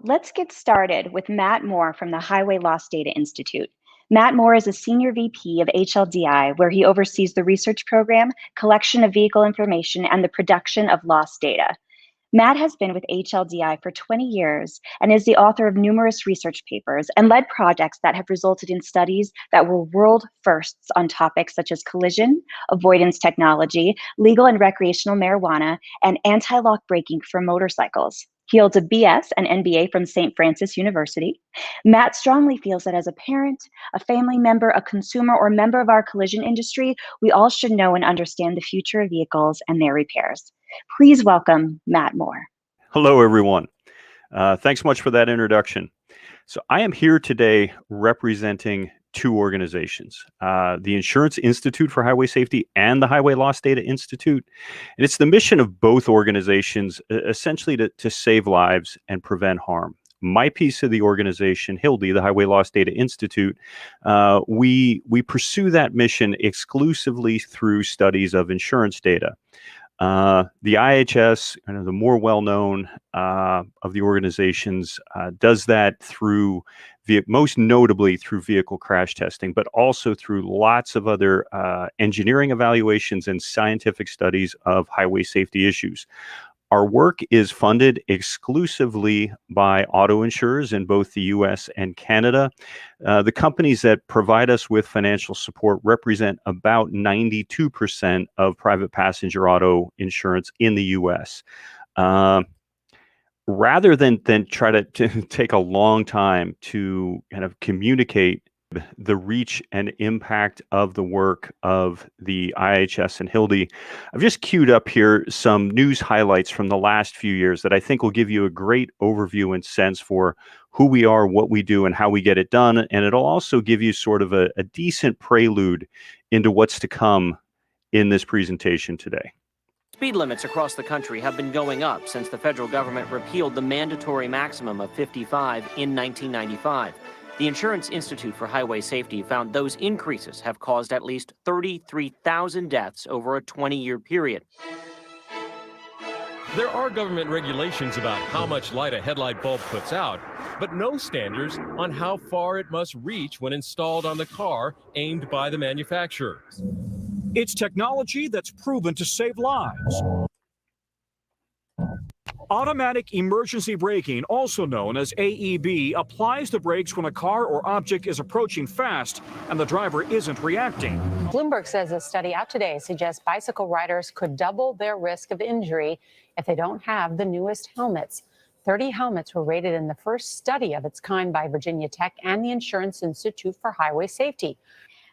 Let's get started with Matt Moore from the Highway Loss Data Institute. Matt Moore is a senior VP of HLDI, where he oversees the research program, collection of vehicle information, and the production of loss data. Matt has been with HLDI for 20 years and is the author of numerous research papers and led projects that have resulted in studies that were world firsts on topics such as collision, avoidance technology, legal and recreational marijuana, and anti-lock braking for motorcycles. He holds a BS and MBA from St. Francis University. Matt strongly feels that as a parent, a family member, a consumer, or member of our collision industry, we all should know and understand the future of vehicles and their repairs. Please welcome Matt Moore. Hello, everyone. Thanks much for that introduction. So I am here today representing two organizations, the Insurance Institute for Highway Safety and the Highway Loss Data Institute. And it's the mission of both organizations essentially to save lives and prevent harm. My piece of the organization, HLDI, the Highway Loss Data Institute, we pursue that mission exclusively through studies of insurance data. The IHS, the more well-known of the organizations, does that through, most notably through vehicle crash testing, but also through lots of other engineering evaluations and scientific studies of highway safety issues. Our work is funded exclusively by auto insurers in both the US and Canada. The companies that provide us with financial support represent about 92% of private passenger auto insurance in the US. Rather than try to take a long time to kind of communicate the reach and impact of the work of the IHS and HLDI, I've just queued up here some news highlights from the last few years that I think will give you a great overview and sense for who we are, what we do, and how we get it done. And it'll also give you sort of a decent prelude into what's to come in this presentation today. Speed limits across the country have been going up since the federal government repealed the mandatory maximum of 55 in 1995. The Insurance Institute for Highway Safety found those increases have caused at least 33,000 deaths over a 20-year period. There are government regulations about how much light a headlight bulb puts out, but no standards on how far it must reach when installed on the car aimed by the manufacturers. It's technology that's proven to save lives. Automatic emergency braking, also known as AEB, applies the brakes when a car or object is approaching fast and the driver isn't reacting. Bloomberg says a study out today suggests bicycle riders could double their risk of injury if they don't have the newest helmets. 30 helmets were rated in the first study of its kind by Virginia Tech and the Insurance Institute for Highway Safety.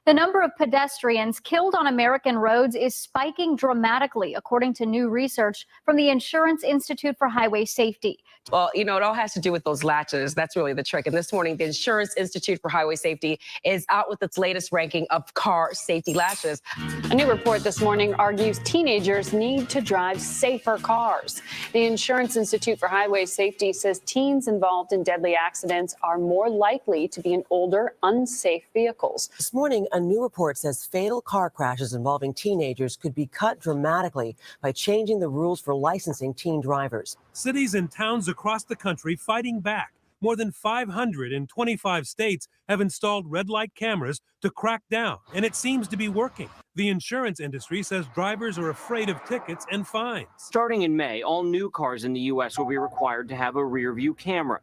The number of pedestrians killed on American roads is spiking dramatically, according to new research from the Insurance Institute for Highway Safety. Well, it all has to do with those latches. That's really the trick. And this morning, the Insurance Institute for Highway Safety is out with its latest ranking of car safety latches. A new report this morning argues teenagers need to drive safer cars. The Insurance Institute for Highway Safety says teens involved in deadly accidents are more likely to be in older, unsafe vehicles. This morning, a new report says fatal car crashes involving teenagers could be cut dramatically by changing the rules for licensing teen drivers. Cities and towns across the country fighting back. More than 500 in 25 states have installed red light cameras to crack down, and it seems to be working. The insurance industry says drivers are afraid of tickets and fines. Starting in May, all new cars in the U.S. will be required to have a rear-view camera.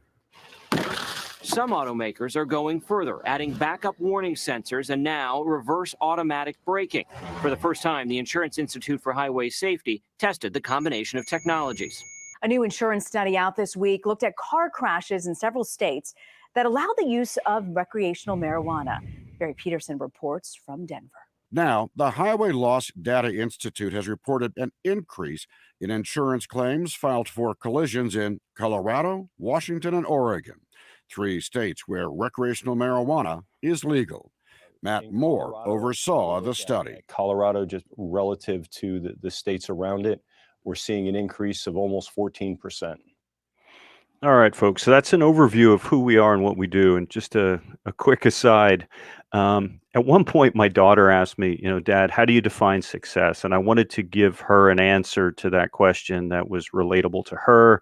Some automakers are going further, adding backup warning sensors and now reverse automatic braking. For the first time, the Insurance Institute for Highway Safety tested the combination of technologies. A new insurance study out this week looked at car crashes in several states that allow the use of recreational marijuana. Barry Peterson reports from Denver. Now, the Highway Loss Data Institute has reported an increase in insurance claims filed for collisions in Colorado, Washington, and Oregon, 3 states where recreational marijuana is legal. Matt Moore oversaw the study. Colorado, just relative to the states around it, we're seeing an increase of almost 14%. All right, folks. So that's an overview of who we are and what we do. And just a quick aside, at one point, my daughter asked me, Dad, how do you define success? And I wanted to give her an answer to that question that was relatable to her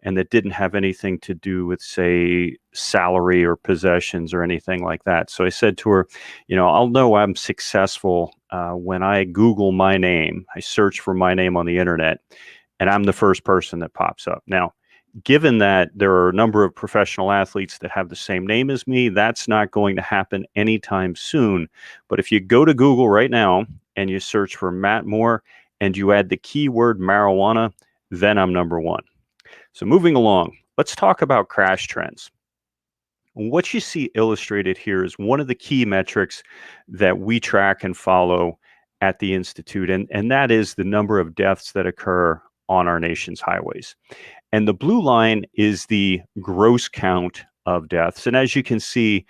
and that didn't have anything to do with, say, salary or possessions or anything like that. So I said to her, I'll know I'm successful when I Google my name. I search for my name on the internet, and I'm the first person that pops up. Now, given that there are a number of professional athletes that have the same name as me, that's not going to happen anytime soon. But if you go to Google right now and you search for Matt Moore and you add the keyword marijuana, then I'm number one. So moving along, let's talk about crash trends. What you see illustrated here is one of the key metrics that we track and follow at the Institute, and that is the number of deaths that occur on our nation's highways. And the blue line is the gross count of deaths. And as you can see,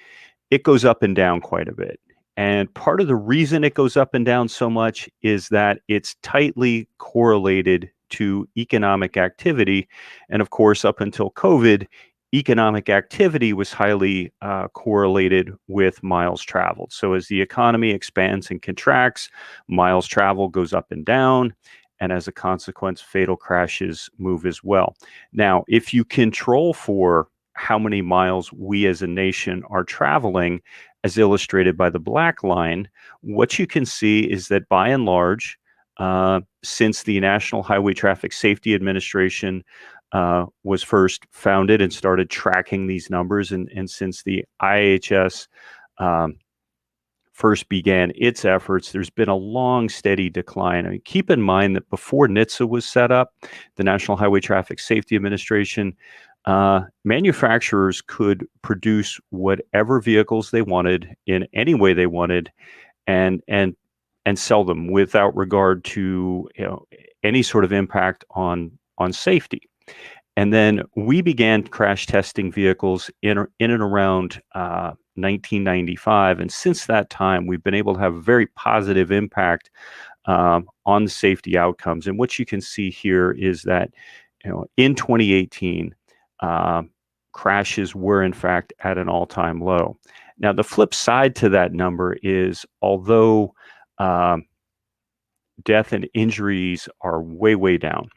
it goes up and down quite a bit. And part of the reason it goes up and down so much is that it's tightly correlated to economic activity. And of course, up until COVID, economic activity was highly correlated with miles traveled. So as the economy expands and contracts, miles traveled goes up and down. And as a consequence, fatal crashes move as well. Now, if you control for how many miles we as a nation are traveling, as illustrated by the black line, what you can see is that by and large, since the National Highway Traffic Safety Administration was first founded and started tracking these numbers, and since the IHS first began its efforts, there's been a long, steady decline. I mean, keep in mind that before NHTSA was set up, the National Highway Traffic Safety Administration, manufacturers could produce whatever vehicles they wanted in any way they wanted, and sell them without regard to any sort of impact on safety. And then we began crash testing vehicles in and around 1995. And since that time, we've been able to have a very positive impact on the safety outcomes. And what you can see here is that, in 2018, crashes were in fact at an all-time low. Now, the flip side to that number is, although death and injuries are way, way down,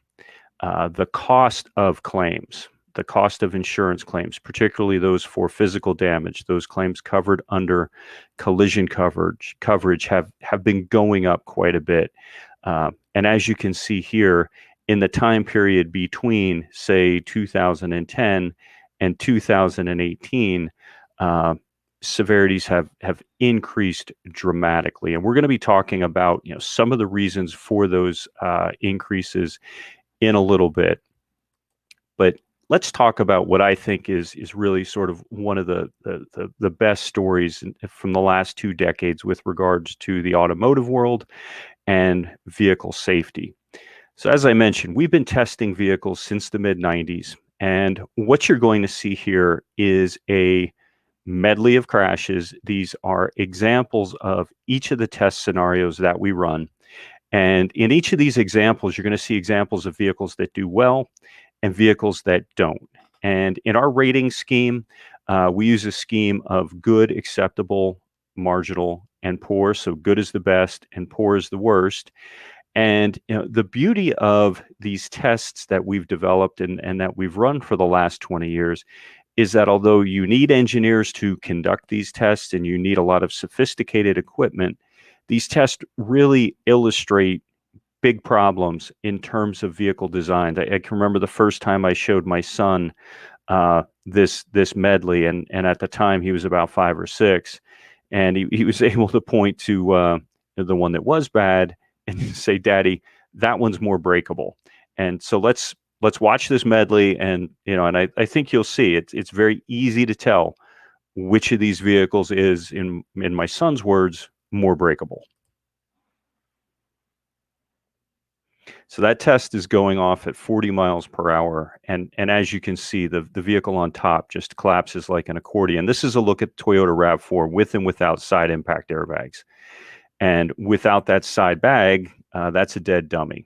the cost of claims, the cost of insurance claims, particularly those for physical damage, those claims covered under collision coverage have been going up quite a bit. And as you can see here, in the time period between, say, 2010 and 2018, severities have increased dramatically. And we're going to be talking about some of the reasons for those increases in a little bit. But let's talk about what I think is really sort of one of the best stories from the last 2 decades with regards to the automotive world and vehicle safety. So as I mentioned, we've been testing vehicles since the mid-90s. And what you're going to see here is a medley of crashes. These are examples of each of the test scenarios that we run. And in each of these examples, you're going to see examples of vehicles that do well and vehicles that don't. And in our rating scheme, we use a scheme of good, acceptable, marginal, and poor. So good is the best and poor is the worst. And the beauty of these tests that we've developed and that we've run for the last 20 years is that although you need engineers to conduct these tests and you need a lot of sophisticated equipment, these tests really illustrate big problems in terms of vehicle design. I can remember the first time I showed my son this medley, and at the time he was about 5 or 6, and he was able to point to the one that was bad and say, "Daddy, that one's more breakable." And so let's watch this medley, and I think you'll see it's very easy to tell which of these vehicles is, in my son's words, more breakable. So that test is going off at 40 miles per hour. And as you can see, the vehicle on top just collapses like an accordion. This is a look at Toyota RAV4 with and without side impact airbags. And without that side bag, that's a dead dummy.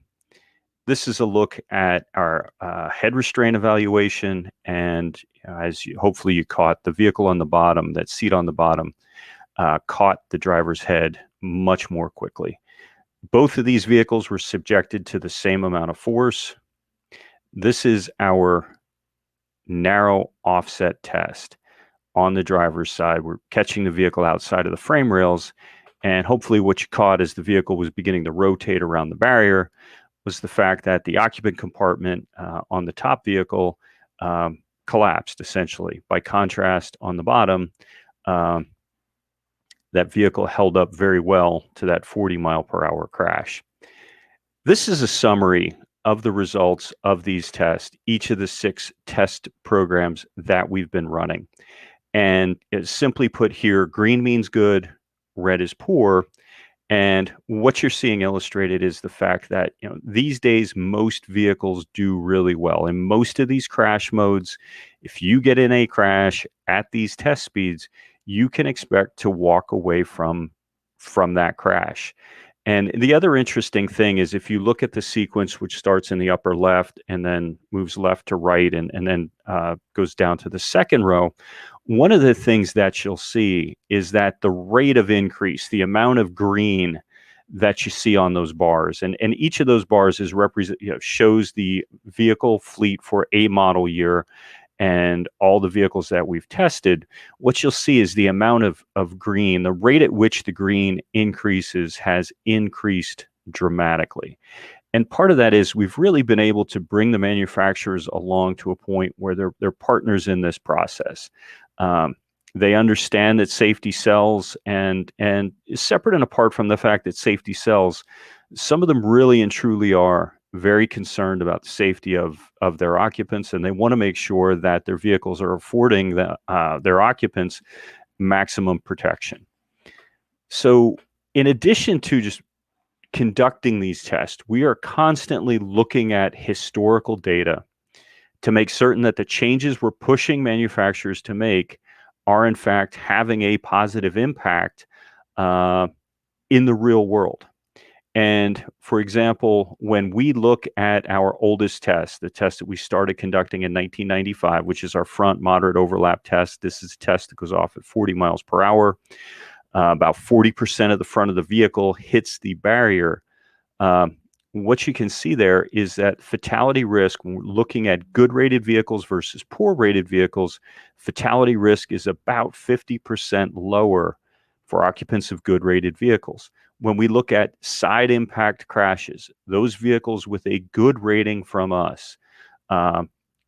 This is a look at our head restraint evaluation. And hopefully you caught, the vehicle on the bottom, that seat on the bottom, caught the driver's head much more quickly. Both of these vehicles were subjected to the same amount of force. This is our narrow offset test on the driver's side. We're catching the vehicle outside of the frame rails, and hopefully what you caught as the vehicle was beginning to rotate around the barrier was the fact that the occupant compartment on the top vehicle collapsed, essentially. By contrast, on the bottom, that vehicle held up very well to that 40-mile-per-hour crash. This is a summary of the results of these tests, each of the 6 test programs that we've been running. And it's simply put here, green means good, red is poor. And what you're seeing illustrated is the fact that, these days, most vehicles do really well. In most of these crash modes, if you get in a crash at these test speeds, you can expect to walk away from that crash. And the other interesting thing is if you look at the sequence, which starts in the upper left and then moves left to right and then goes down to the second row, one of the things that you'll see is that the rate of increase, the amount of green that you see on those bars, and each of those bars is shows the vehicle fleet for a model year and all the vehicles that we've tested. What you'll see is the amount of green, the rate at which the green increases has increased dramatically. And part of that is we've really been able to bring the manufacturers along to a point where they're partners in this process. They understand that safety sells, and separate and apart from the fact that safety sells, some of them really and truly are very concerned about the safety of their occupants, and they want to make sure that their vehicles are affording their occupants maximum protection. So in addition to just conducting these tests, we are constantly looking at historical data to make certain that the changes we're pushing manufacturers to make are in fact having a positive impact in the real world. And for example, when we look at our oldest test, the test that we started conducting in 1995, which is our front moderate overlap test, this is a test that goes off at 40 miles per hour. About 40% of the front of the vehicle hits the barrier. What you can see there is that fatality risk, when we're looking at good rated vehicles versus poor rated vehicles, fatality risk is about 50% lower for occupants of good rated vehicles. When we look at side impact crashes, those vehicles with a good rating from us,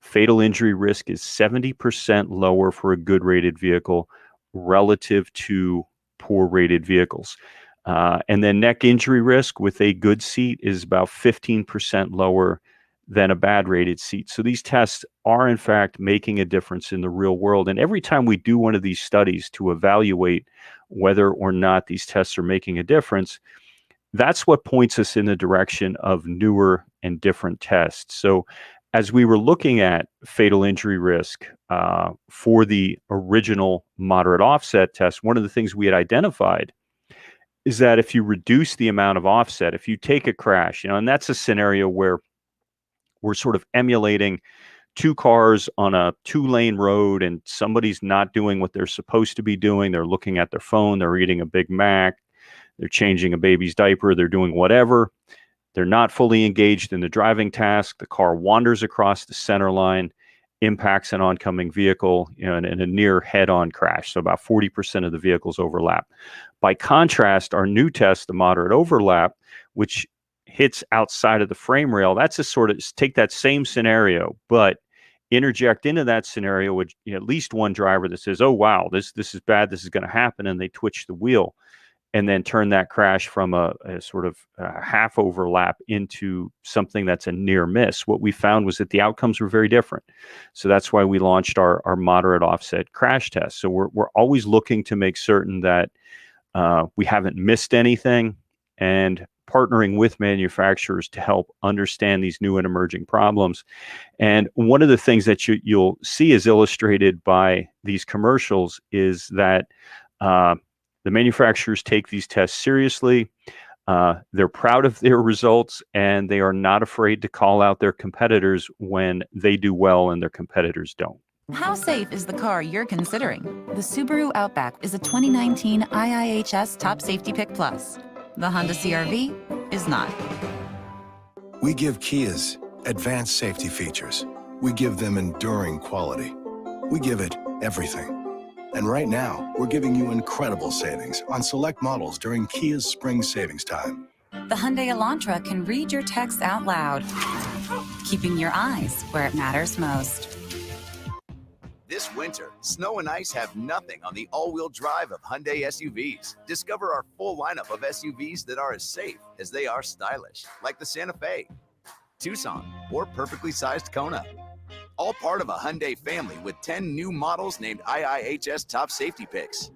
fatal injury risk is 70% lower for a good rated vehicle relative to poor rated vehicles. And then neck injury risk with a good seat is about 15% lower than a bad rated seat. So these tests are in fact making a difference in the real world. And every time we do one of these studies to evaluate whether or not these tests are making a difference, that's what points us in the direction of newer and different tests. So as we were looking at fatal injury risk for the original moderate offset test, one of the things we had identified is that if you reduce the amount of offset, if you take a crash, and that's a scenario where we're sort of emulating 2 cars on a 2-lane road and somebody's not doing what they're supposed to be doing. They're looking at their phone, they're eating a Big Mac, they're changing a baby's diaper, they're doing whatever. They're not fully engaged in the driving task. The car wanders across the center line, impacts an oncoming vehicle, in a near head-on crash. So about 40% of the vehicles overlap. By contrast, our new test, the moderate overlap, which hits outside of the frame rail, that's a sort of take that same scenario, but interject into that scenario with at least one driver that says, oh, wow, this is bad, this is going to happen, and they twitch the wheel, and then turn that crash from a sort of half overlap into something that's a near miss. What we found was that the outcomes were very different. So that's why we launched our moderate offset crash test. So we're always looking to make certain that we haven't missed anything, and partnering with manufacturers to help understand these new and emerging problems. And one of the things that you'll see is illustrated by these commercials is that the manufacturers take these tests seriously. They're proud of their results, and they are not afraid to call out their competitors when they do well and their competitors don't. How safe is the car you're considering? The Subaru Outback is a 2019 IIHS Top Safety Pick Plus. The Honda CR-V is not. We give Kias advanced safety features We give them enduring quality. We give it everything. And right now, we're giving you incredible savings on select models during Kia's spring savings time. The Hyundai Elantra can read your texts out loud, keeping your eyes where it matters most. This winter, snow and ice have nothing on the all-wheel drive of Hyundai SUVs. Discover our full lineup of SUVs that are as safe as they are stylish, like the Santa Fe, Tucson, or perfectly sized Kona. All part of a Hyundai family with 10 new models named IIHS Top Safety Picks.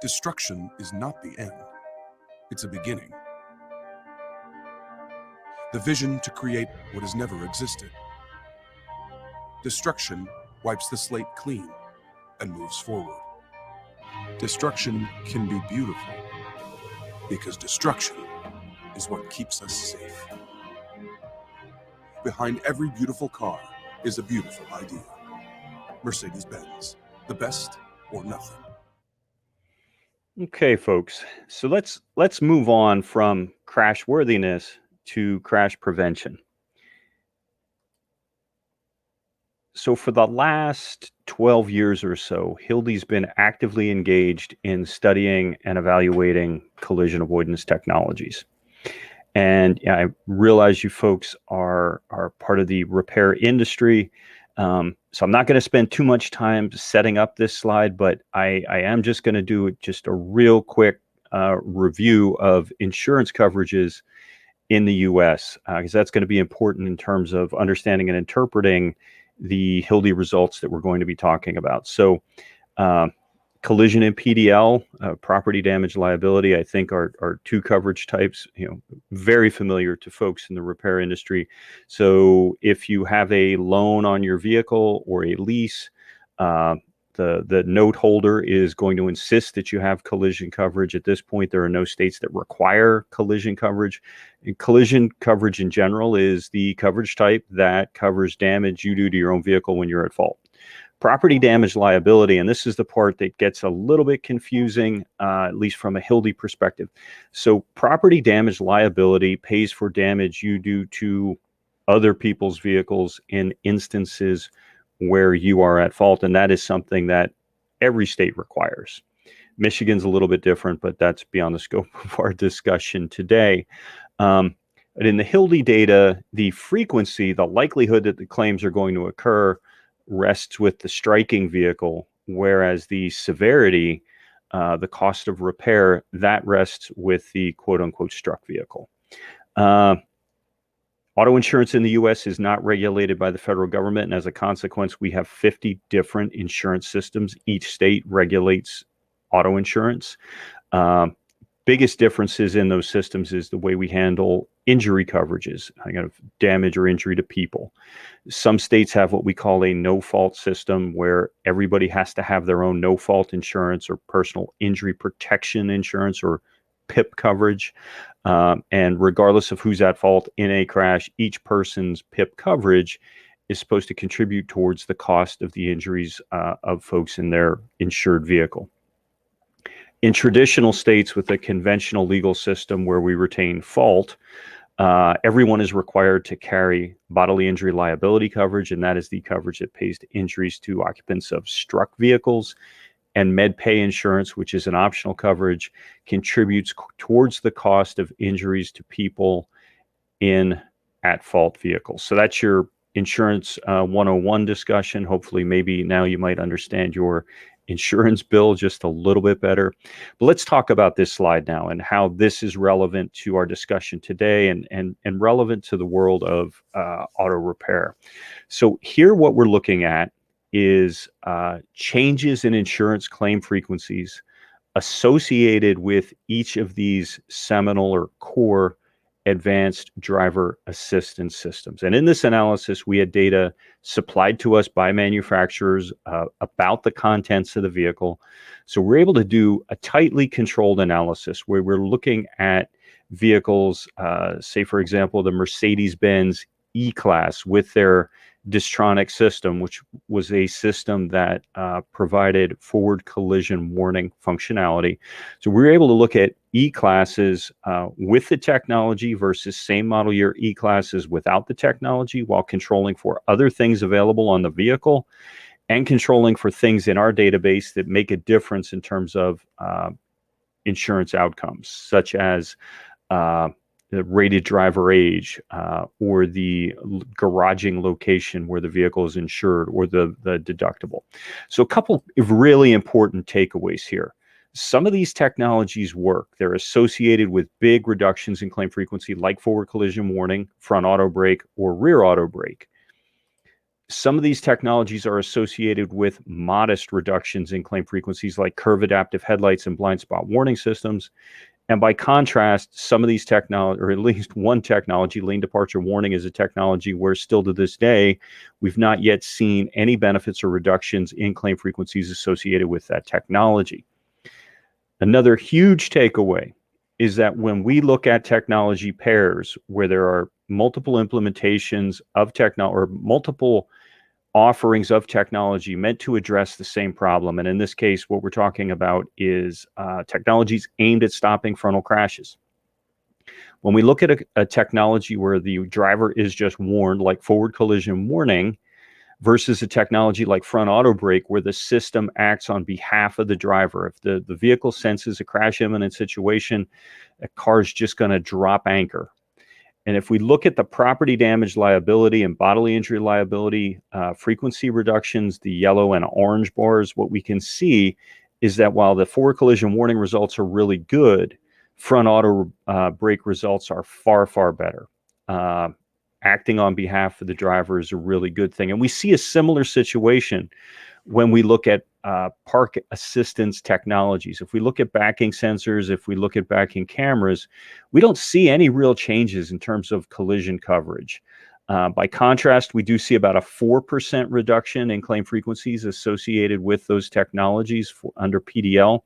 Destruction is not the end. It's a beginning. The vision to create what has never existed. Destruction wipes the slate clean and moves forward. Destruction can be beautiful because destruction is what keeps us safe. Behind every beautiful car is a beautiful idea. Mercedes-Benz, the best or nothing. Okay, folks. So let's move on from crash worthiness to crash prevention. So for the last 12 years or so, HLDI's been actively engaged in studying and evaluating collision avoidance technologies. And I realize you folks are part of the repair industry. So I'm not going to spend too much time setting up this slide, but I am just going to do just a real quick review of insurance coverages in the US, because that's going to be important in terms of understanding and interpreting the HLDI results that we're going to be talking about. So collision and PDL, property damage liability, I think are two coverage types, very familiar to folks in the repair industry. So if you have a loan on your vehicle or a lease, the note holder is going to insist that you have collision coverage. At this point, there are no states that require collision coverage. And collision coverage in general is the coverage type that covers damage you do to your own vehicle when you're at fault. Property damage liability, and this is the part that gets a little bit confusing, at least from a HLDI perspective. So property damage liability pays for damage you do to other people's vehicles in instances where you are at fault, and that is something that every state requires. Michigan's a little bit different, but that's beyond the scope of our discussion today. But in the HLDI data, the frequency, the likelihood that the claims are going to occur rests with the striking vehicle, whereas the severity, the cost of repair, that rests with the quote-unquote struck vehicle. Auto insurance in the U.S. is not regulated by the federal government, and as a consequence, we have 50 different insurance systems. Each state regulates auto insurance. Biggest differences in those systems is the way we handle injury coverages, damage or injury to people. Some states have what we call a no-fault system, where everybody has to have their own no-fault insurance or personal injury protection insurance, or PIP coverage. And regardless of who's at fault in a crash, each person's PIP coverage is supposed to contribute towards the cost of the injuries of folks in their insured vehicle. In traditional states with a conventional legal system where we retain fault, everyone is required to carry bodily injury liability coverage, and that is the coverage that pays to injuries to occupants of struck vehicles. And MedPay insurance, which is an optional coverage, contributes towards the cost of injuries to people in at-fault vehicles. So that's your insurance 101 discussion. Hopefully, maybe now you might understand your insurance bill just a little bit better. But let's talk about this slide now and how this is relevant to our discussion today and relevant to the world of auto repair. So here what we're looking at is changes in insurance claim frequencies associated with each of these seminal or core advanced driver assistance systems. And in this analysis, we had data supplied to us by manufacturers about the contents of the vehicle. So we're able to do a tightly controlled analysis where we're looking at vehicles, say, for example, the Mercedes-Benz E-Class with their Distronic system, which was a system that provided forward collision warning functionality. So we were able to look at E-classes with the technology versus same model year E-classes without the technology, while controlling for other things available on the vehicle and controlling for things in our database that make a difference in terms of insurance outcomes, such as the rated driver age, or the garaging location where the vehicle is insured, or the deductible. So a couple of really important takeaways here. Some of these technologies work. They're associated with big reductions in claim frequency, like forward collision warning, front auto brake, or rear auto brake. Some of these technologies are associated with modest reductions in claim frequencies, like curve adaptive headlights and blind spot warning systems. And by contrast, some of these technology, or at least one technology, lane departure warning, is a technology where still to this day, we've not yet seen any benefits or reductions in claim frequencies associated with that technology. Another huge takeaway is that when we look at technology pairs where there are multiple implementations of technology, or multiple offerings of technology meant to address the same problem. And in this case, what we're talking about is technologies aimed at stopping frontal crashes. When we look at a technology where the driver is just warned, like forward collision warning, versus a technology like front auto brake, where the system acts on behalf of the driver. If the vehicle senses a crash imminent situation, a car's just going to drop anchor. And if we look at the property damage liability and bodily injury liability frequency reductions, the yellow and orange bars, what we can see is that while the forward collision warning results are really good, front auto brake results are far, far better. Acting on behalf of the driver is a really good thing. And we see a similar situation when we look at park assistance technologies. If we look at backing sensors, if we look at backing cameras, we don't see any real changes in terms of collision coverage. By contrast, we do see about a 4% reduction in claim frequencies associated with those technologies under PDL.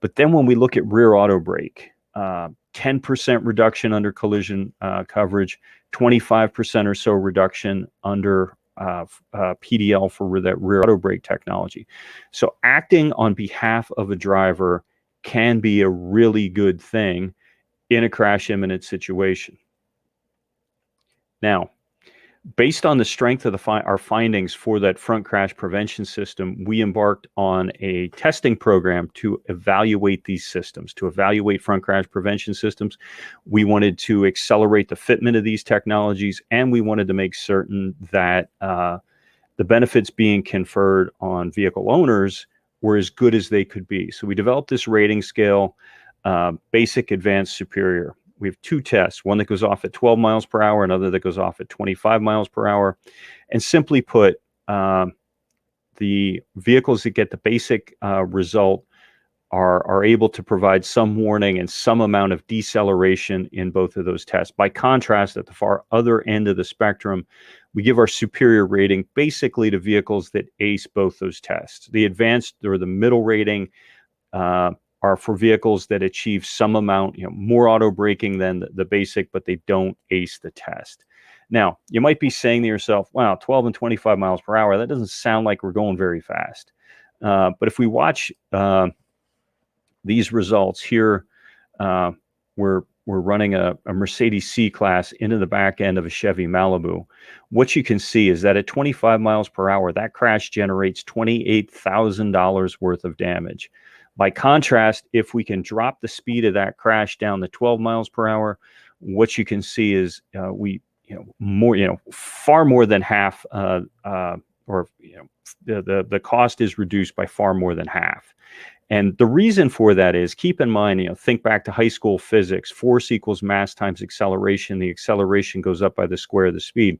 But then when we look at rear auto brake, 10% reduction under collision coverage, 25% or so reduction under PDL for that rear auto brake technology. So acting on behalf of a driver can be a really good thing in a crash imminent situation. Now, based on the strength of our findings for that front crash prevention system, we embarked on a testing program to evaluate these systems, to evaluate front crash prevention systems. We wanted to accelerate the fitment of these technologies, and we wanted to make certain that the benefits being conferred on vehicle owners were as good as they could be. So we developed this rating scale, basic, advanced, superior. We have two tests, one that goes off at 12 miles per hour, another that goes off at 25 miles per hour. And simply put, the vehicles that get the basic result are able to provide some warning and some amount of deceleration in both of those tests. By contrast, at the far other end of the spectrum, we give our superior rating basically to vehicles that ace both those tests. The advanced, or the middle rating, are for vehicles that achieve some amount, more auto braking than the basic, but they don't ace the test. Now, you might be saying to yourself, wow, 12 and 25 miles per hour, that doesn't sound like we're going very fast. But if we watch these results here, we're running a Mercedes C-Class into the back end of a Chevy Malibu. What you can see is that at 25 miles per hour, that crash generates $28,000 worth of damage. By contrast, if we can drop the speed of that crash down to 12 miles per hour, what you can see is far more than half, the cost is reduced by far more than half. And the reason for that is, keep in mind, think back to high school physics, force equals mass times acceleration. The acceleration goes up by the square of the speed.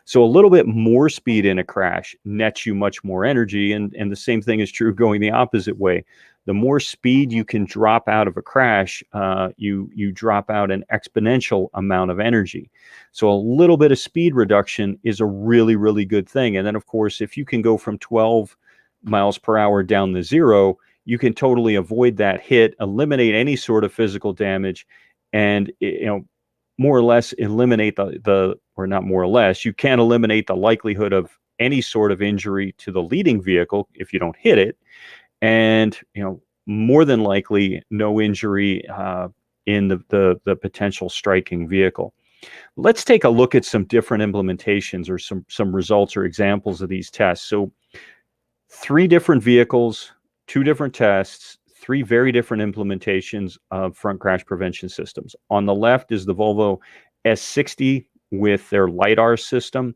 So a little bit more speed in a crash nets you much more energy. And the same thing is true going the opposite way. The more speed you can drop out of a crash, you drop out an exponential amount of energy. So a little bit of speed reduction is a really, really good thing. And then, of course, if you can go from 12 miles per hour down to 0, you can totally avoid that hit, eliminate any sort of physical damage, and more or less eliminate or not more or less, you can eliminate the likelihood of any sort of injury to the leading vehicle if you don't hit it. And, more than likely no injury in the potential striking vehicle. Let's take a look at some different implementations or some results or examples of these tests. So 3 different vehicles, 2 different tests, 3 very different implementations of front crash prevention systems. On the left is the Volvo S60 with their LiDAR system,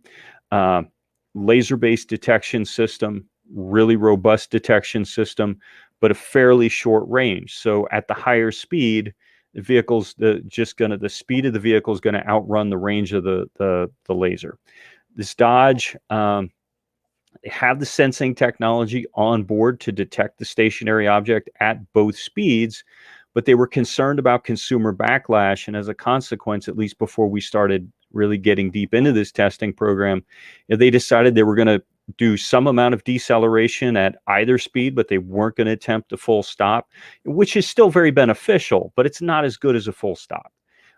laser-based detection system, really robust detection system, but a fairly short range. So at the higher speed, the speed of the vehicle is going to outrun the range of the laser. This Dodge, they have the sensing technology on board to detect the stationary object at both speeds, but they were concerned about consumer backlash. And as a consequence, at least before we started really getting deep into this testing program, they decided they were going to do some amount of deceleration at either speed, but they weren't going to attempt a full stop, which is still very beneficial, but it's not as good as a full stop.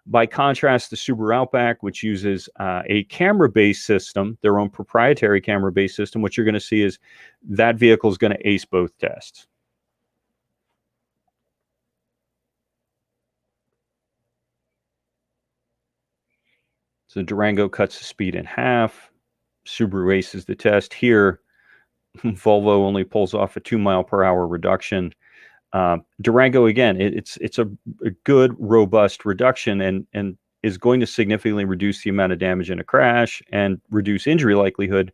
By contrast, the Subaru Outback, which uses a camera-based system, their own proprietary camera-based system, what you're going to see is that vehicle is going to ace both tests. So Durango cuts the speed in half. Subaru aces the test. Here, Volvo only pulls off a 2-mile-per-hour reduction. Durango, again, it's a good, robust reduction and is going to significantly reduce the amount of damage in a crash and reduce injury likelihood,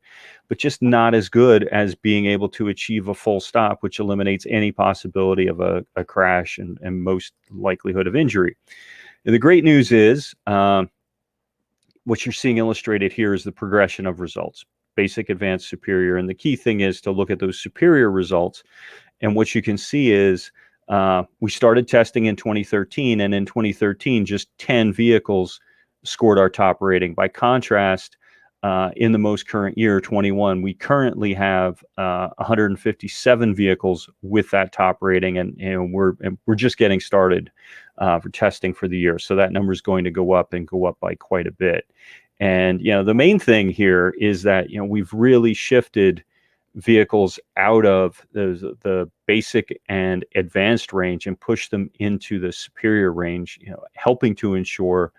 but just not as good as being able to achieve a full stop, which eliminates any possibility of a crash and most likelihood of injury. And the great news is what you're seeing illustrated here is the progression of results, basic, advanced, superior. And the key thing is to look at those superior results. And what you can see is we started testing in 2013, and in 2013, just 10 vehicles scored our top rating. By contrast, in the most current year, 21, we currently have 157 vehicles with that top rating, and we're just getting started for testing for the year. So that number is going to go up and go up by quite a bit. And the main thing here is that we've really shifted vehicles out of the basic and advanced range and push them into the superior range, helping to ensure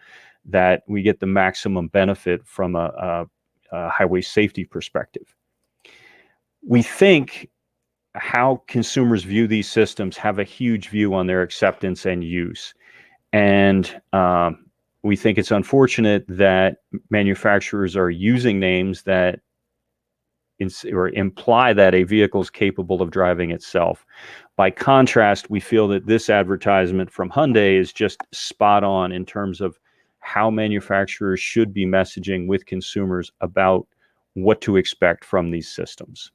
that we get the maximum benefit from a highway safety perspective. We think how consumers view these systems have a huge view on their acceptance and use. And we think it's unfortunate that manufacturers are using names that or imply that a vehicle is capable of driving itself. By contrast, we feel that this advertisement from Hyundai is just spot on in terms of how manufacturers should be messaging with consumers about what to expect from these systems.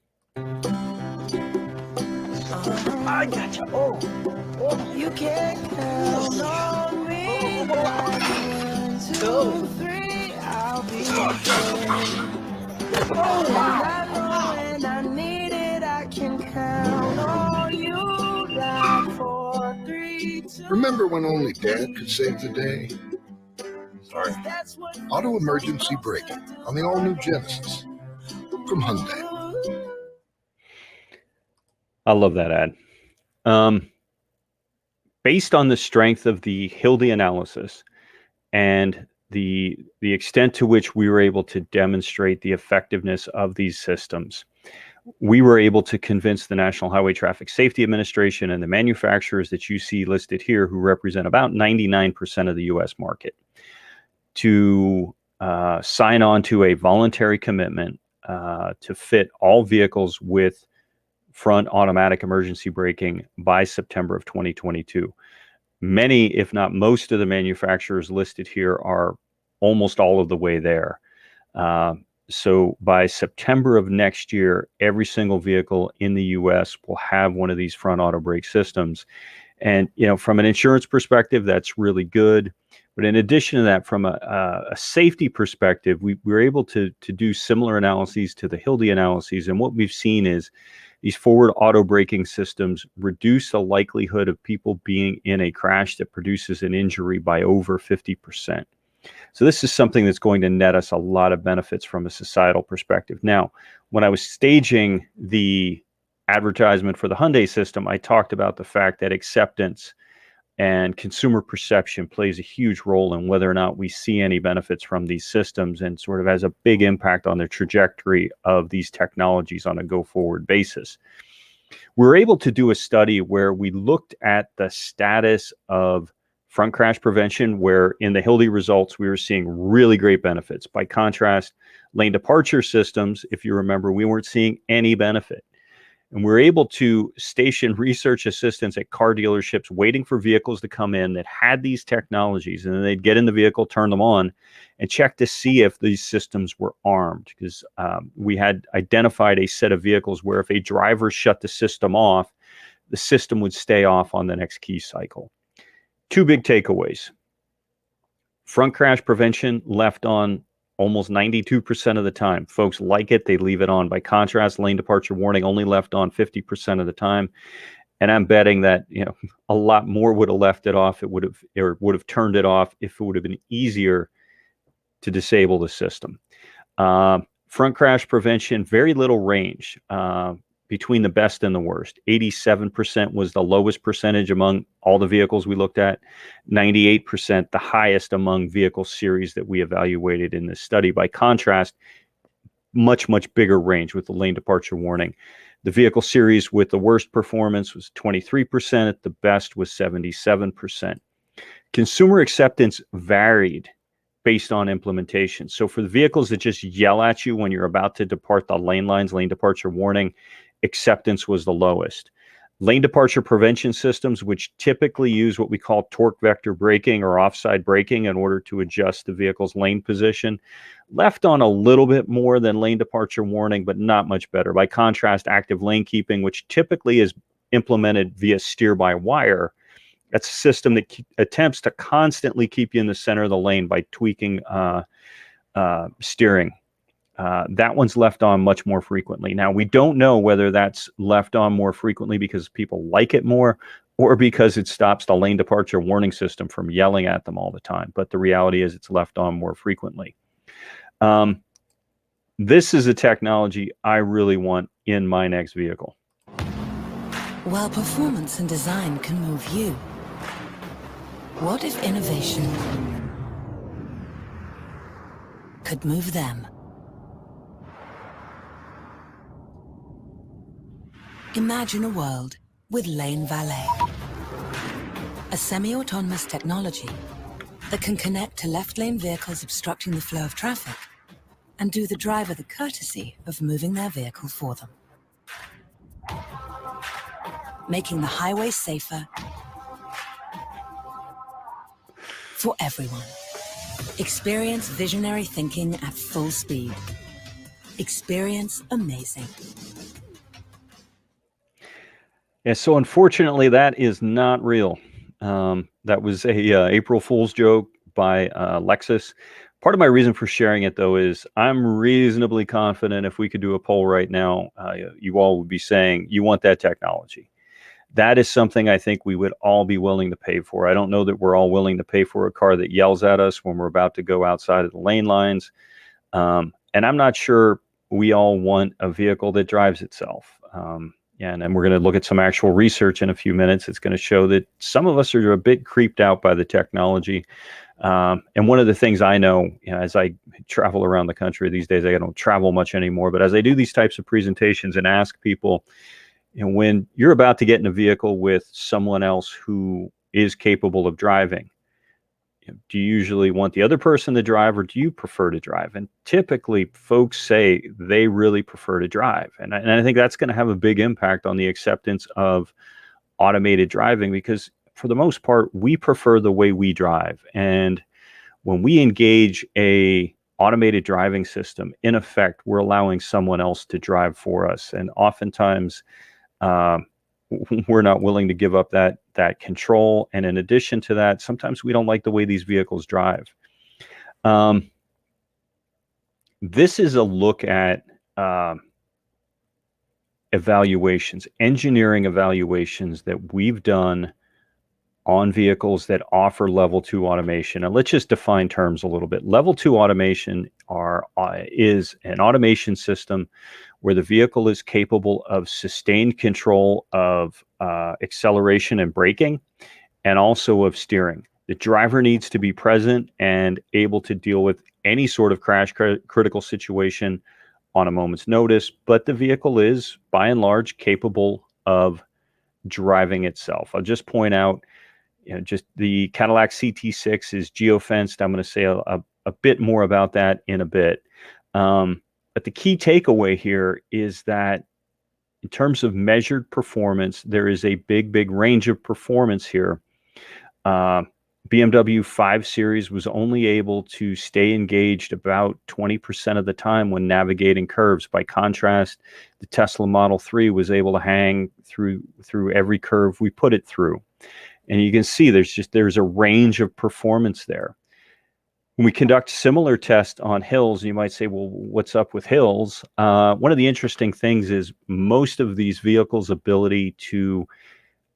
I got you. Oh, you can't count on me. 1, 2, 3, I'll be there. When I need it, I can count on you. Like 4, 3, 2. Remember when only Dad could save the day? Sorry. Auto emergency braking on the all-new Genesis from Hyundai. I love that ad. Based on the strength of the HLDI analysis and the extent to which we were able to demonstrate the effectiveness of these systems, we were able to convince the National Highway Traffic Safety Administration and the manufacturers that you see listed here, who represent about 99% of the U.S. market, to sign on to a voluntary commitment to fit all vehicles with front automatic emergency braking by September of 2022. Many, if not most, of the manufacturers listed here are almost all of the way there. So by September of next year, every single vehicle in the U.S. will have one of these front auto brake systems. And from an insurance perspective, that's really good. But in addition to that, from a safety perspective, we were able to do similar analyses to the HLDI analyses. And what we've seen is these forward auto braking systems reduce the likelihood of people being in a crash that produces an injury by over 50%. So this is something that's going to net us a lot of benefits from a societal perspective. Now, when I was staging the advertisement for the Hyundai system, I talked about the fact that acceptance and consumer perception plays a huge role in whether or not we see any benefits from these systems, and sort of has a big impact on the trajectory of these technologies on a go-forward basis. We were able to do a study where we looked at the status of front crash prevention, where in the HLDI results, we were seeing really great benefits. By contrast, lane departure systems, if you remember, we weren't seeing any benefit. And we're able to station research assistants at car dealerships waiting for vehicles to come in that had these technologies, and then they'd get in the vehicle, turn them on, and check to see if these systems were armed. Because we had identified a set of vehicles where if a driver shut the system off, the system would stay off on the next key cycle. Two big takeaways. Front crash prevention left on almost 92% of the time. Folks like it, they leave it on. By contrast, lane departure warning only left on 50% of the time. And I'm betting that, you know, a lot more would have left it off. It would have turned it off if it would have been easier to disable the system. Front crash prevention, very little range between the best and the worst. 87% was the lowest percentage among all the vehicles we looked at. 98% the highest among vehicle series that we evaluated in this study. By contrast, much bigger range with the lane departure warning. The vehicle series with the worst performance was 23%. The best was 77%. Consumer acceptance varied based on implementation. So for the vehicles that just yell at you when you're about to depart the lane lines, lane departure warning, acceptance was the lowest. Lane departure prevention systems, which typically use what we call torque vector braking or offside braking in order to adjust the vehicle's lane position, left on a little bit more than lane departure warning, but not much better. By contrast, active lane keeping, which typically is implemented via steer-by-wire, that's a system that attempts to constantly keep you in the center of the lane by tweaking steering. That one's left on much more frequently. Now, we don't know whether that's left on more frequently because people like it more or because it stops the lane departure warning system from yelling at them all the time. But the reality is it's left on more frequently. This is a technology I really want in my next vehicle. While performance and design can move you, what if innovation could move them? Imagine a world with Lane Valet, a semi-autonomous technology that can connect to left lane vehicles obstructing the flow of traffic and do the driver the courtesy of moving their vehicle for them, making the highway safer for everyone. Experience visionary thinking at full speed. Experience amazing. Yeah, so unfortunately, that is not real. That was a April Fool's joke by Lexus. Part of my reason for sharing it, though, is I'm reasonably confident if we could do a poll right now, you all would be saying you want that technology. That is something I think we would all be willing to pay for. I don't know that we're all willing to pay for a car that yells at us when we're about to go outside of the lane lines. And I'm not sure we all want a vehicle that drives itself. And then we're going to look at some actual research in a few minutes. It's going to show that some of us are a bit creeped out by the technology. And one of the things I know, as I travel around the country these days, I don't travel much anymore, but as I do these types of presentations and ask people, when you're about to get in a vehicle with someone else who is capable of driving, do you usually want the other person to drive, or do you prefer to drive? And typically folks say they really prefer to drive. And I think that's going to have a big impact on the acceptance of automated driving, because for the most part, we prefer the way we drive. And when we engage a automated driving system, in effect, we're allowing someone else to drive for us. And oftentimes, we're not willing to give up that control. And in addition to that, sometimes we don't like the way these vehicles drive. This is a look at evaluations, engineering evaluations that we've done on vehicles that offer level 2 automation. And let's just define terms a little bit. Level 2 automation is an automation system where the vehicle is capable of sustained control of acceleration and braking, and also of steering. The driver needs to be present and able to deal with any sort of crash critical situation on a moment's notice, but the vehicle is, by and large, capable of driving itself. I'll just point out, just the Cadillac CT6 is geofenced. I'm going to say a bit more about that in a bit. But the key takeaway here is that in terms of measured performance, there is a big range of performance here. BMW 5 Series was only able to stay engaged about 20% of the time when navigating curves. By contrast, the Tesla Model 3 was able to hang through every curve we put it through. And you can see there's a range of performance there. When we conduct similar tests on hills, you might say, well, what's up with hills? One of the interesting things is most of these vehicles' ability to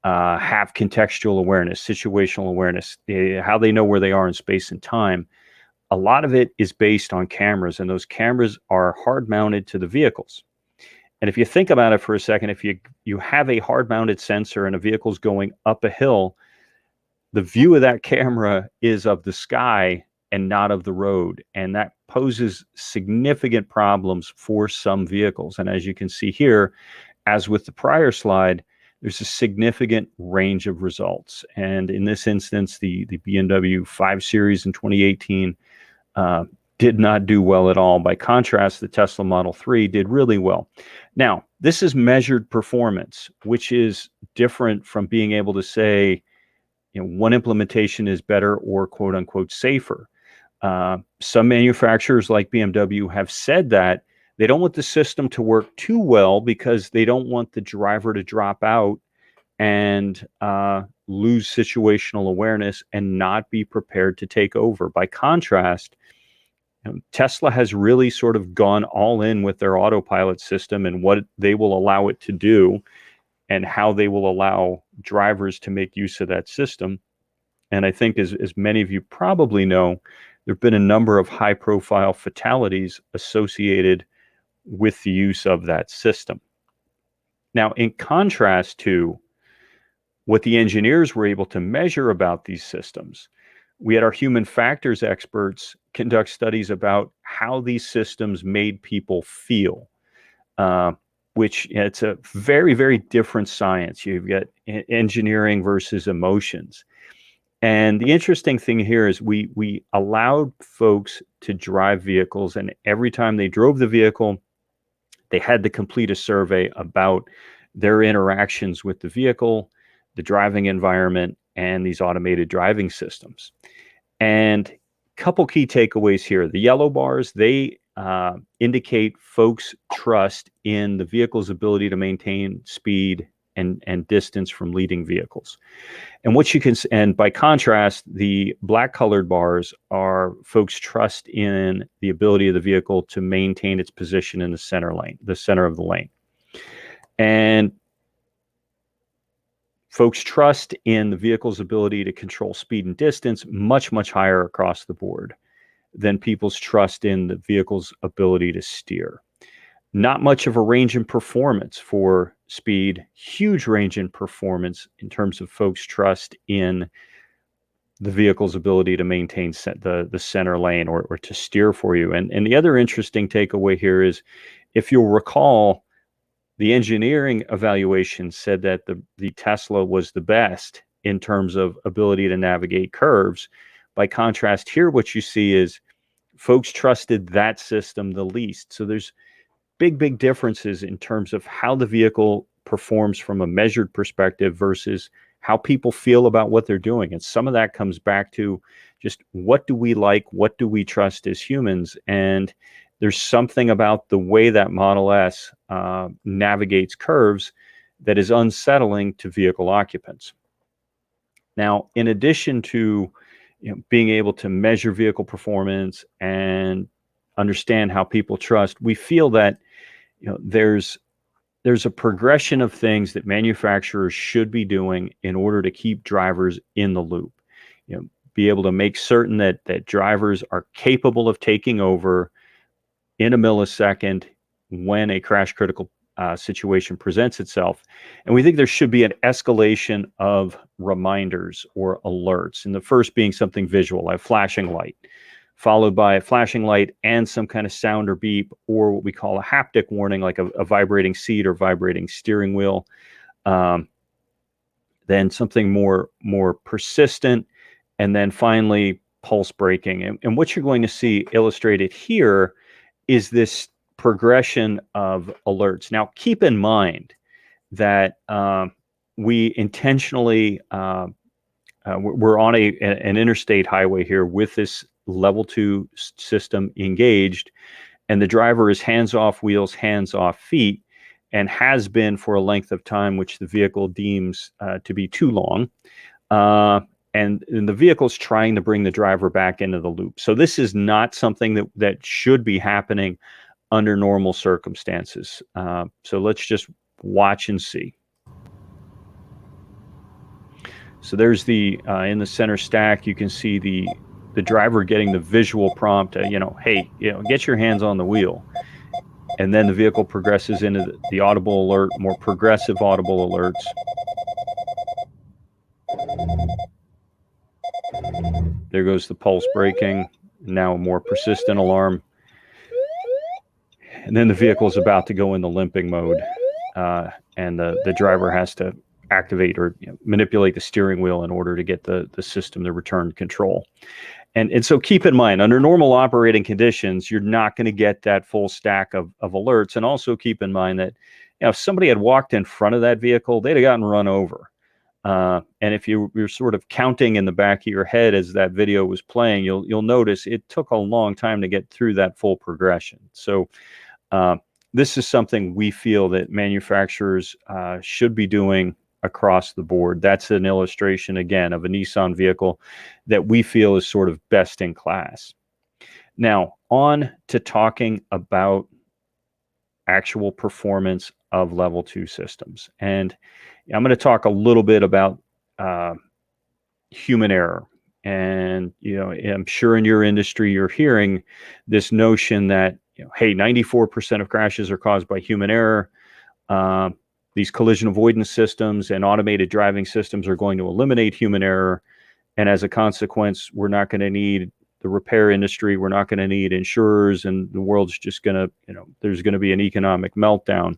have contextual awareness, situational awareness, how they know where they are in space and time. A lot of it is based on cameras, and those cameras are hard mounted to the vehicles. And if you think about it for a second, if you have a hard mounted sensor and a vehicle's going up a hill, the view of that camera is of the sky and not of the road. And that poses significant problems for some vehicles. And as you can see here, as with the prior slide, there's a significant range of results. And in this instance, the BMW 5 Series in 2018 did not do well at all. By contrast, the Tesla Model 3 did really well. Now, this is measured performance, which is different from being able to say, one implementation is better or quote unquote safer. Some manufacturers like BMW have said that they don't want the system to work too well because they don't want the driver to drop out and lose situational awareness and not be prepared to take over. By contrast, Tesla has really sort of gone all in with their autopilot system and what they will allow it to do and how they will allow drivers to make use of that system. And I think as many of you probably know, there have been a number of high-profile fatalities associated with the use of that system. Now, in contrast to what the engineers were able to measure about these systems, we had our human factors experts conduct studies about how these systems made people feel, which it's a very different science. You've got engineering versus emotions. And the interesting thing here is we allowed folks to drive vehicles, and every time they drove the vehicle, they had to complete a survey about their interactions with the vehicle, the driving environment, and these automated driving systems. And a couple key takeaways here. The yellow bars, they indicate folks' trust in the vehicle's ability to maintain speed and distance from leading vehicles. And what you can, and by contrast, the black colored bars are folks' trust in the ability of the vehicle to maintain its position in the center lane, the center of the lane. And folks' trust in the vehicle's ability to control speed and distance much higher across the board than people's trust in the vehicle's ability to steer. Not much of a range in performance for speed, huge range in performance in terms of folks' trust in the vehicle's ability to maintain the center lane or to steer for you. And the other interesting takeaway here is, if you'll recall, the engineering evaluation said that the Tesla was the best in terms of ability to navigate curves. By contrast, here what you see is folks trusted that system the least. So there's big differences in terms of how the vehicle performs from a measured perspective versus how people feel about what they're doing. And some of that comes back to just what do we like, what do we trust as humans? And there's something about the way that Model S navigates curves that is unsettling to vehicle occupants. Now, in addition to being able to measure vehicle performance and understand how people trust, we feel that there's there's a progression of things that manufacturers should be doing in order to keep drivers in the loop. Be able to make certain that drivers are capable of taking over in a millisecond when a crash critical situation presents itself. And we think there should be an escalation of reminders or alerts. And the first being something visual, like flashing light, followed by a flashing light and some kind of sound or beep, or what we call a haptic warning, like a vibrating seat or vibrating steering wheel. Then something more persistent, and then finally pulse braking. And what you're going to see illustrated here is this progression of alerts. Now, keep in mind that we intentionally, we're on an interstate highway here with this level 2 system engaged, and the driver is hands off wheels, hands off feet, and has been for a length of time which the vehicle deems to be too long. And the vehicle's trying to bring the driver back into the loop. So this is not something that should be happening under normal circumstances. So let's just watch and see. So there's the in the center stack, you can see the driver getting the visual prompt, hey, get your hands on the wheel. And then the vehicle progresses into the audible alert, more progressive audible alerts. There goes the pulse braking, now a more persistent alarm. And then the vehicle is about to go into limping mode, and the driver has to activate or manipulate the steering wheel in order to get the system to return control. And so keep in mind, under normal operating conditions, you're not going to get that full stack of alerts. And also keep in mind that if somebody had walked in front of that vehicle, they'd have gotten run over. And if you're sort of counting in the back of your head as that video was playing, you'll notice it took a long time to get through that full progression. So this is something we feel that manufacturers should be doing across the board. That's an illustration, again, of a Nissan vehicle that we feel is sort of best in class. Now, on to talking about actual performance of level 2 systems. And I'm going to talk a little bit about human error. And, I'm sure in your industry, you're hearing this notion that, hey, 94% of crashes are caused by human error. These collision avoidance systems and automated driving systems are going to eliminate human error. And as a consequence, we're not going to need the repair industry. We're not going to need insurers, and the world's just going to, there's going to be an economic meltdown.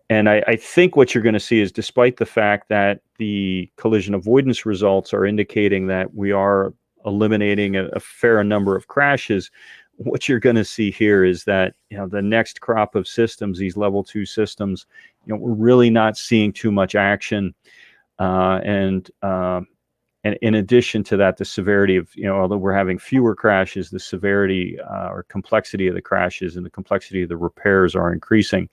And I think what you're going to see is, despite the fact that the collision avoidance results are indicating that we are eliminating a fair number of crashes, what you're going to see here is that, the next crop of systems, these level 2 systems, we're really not seeing too much action. And in addition to that, the severity of, although we're having fewer crashes, the severity or complexity of the crashes and the complexity of the repairs are increasing.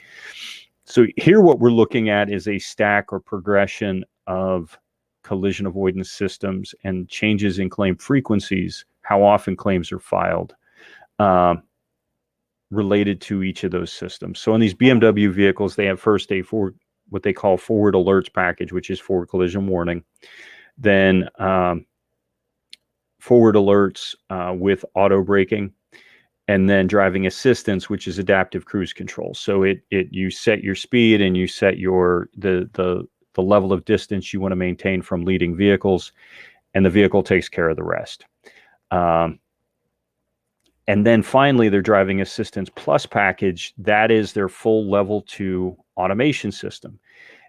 So here what we're looking at is a stack or progression of collision avoidance systems and changes in claim frequencies, how often claims are filed, related to each of those systems. So in these BMW vehicles, they have first what they call forward alerts package, which is forward collision warning. Then forward alerts with auto braking, and then driving assistance, which is adaptive cruise control. So you set your speed and you set the level of distance you want to maintain from leading vehicles, and the vehicle takes care of the rest. And then finally, their driving assistance plus package, that is their full level 2 automation system.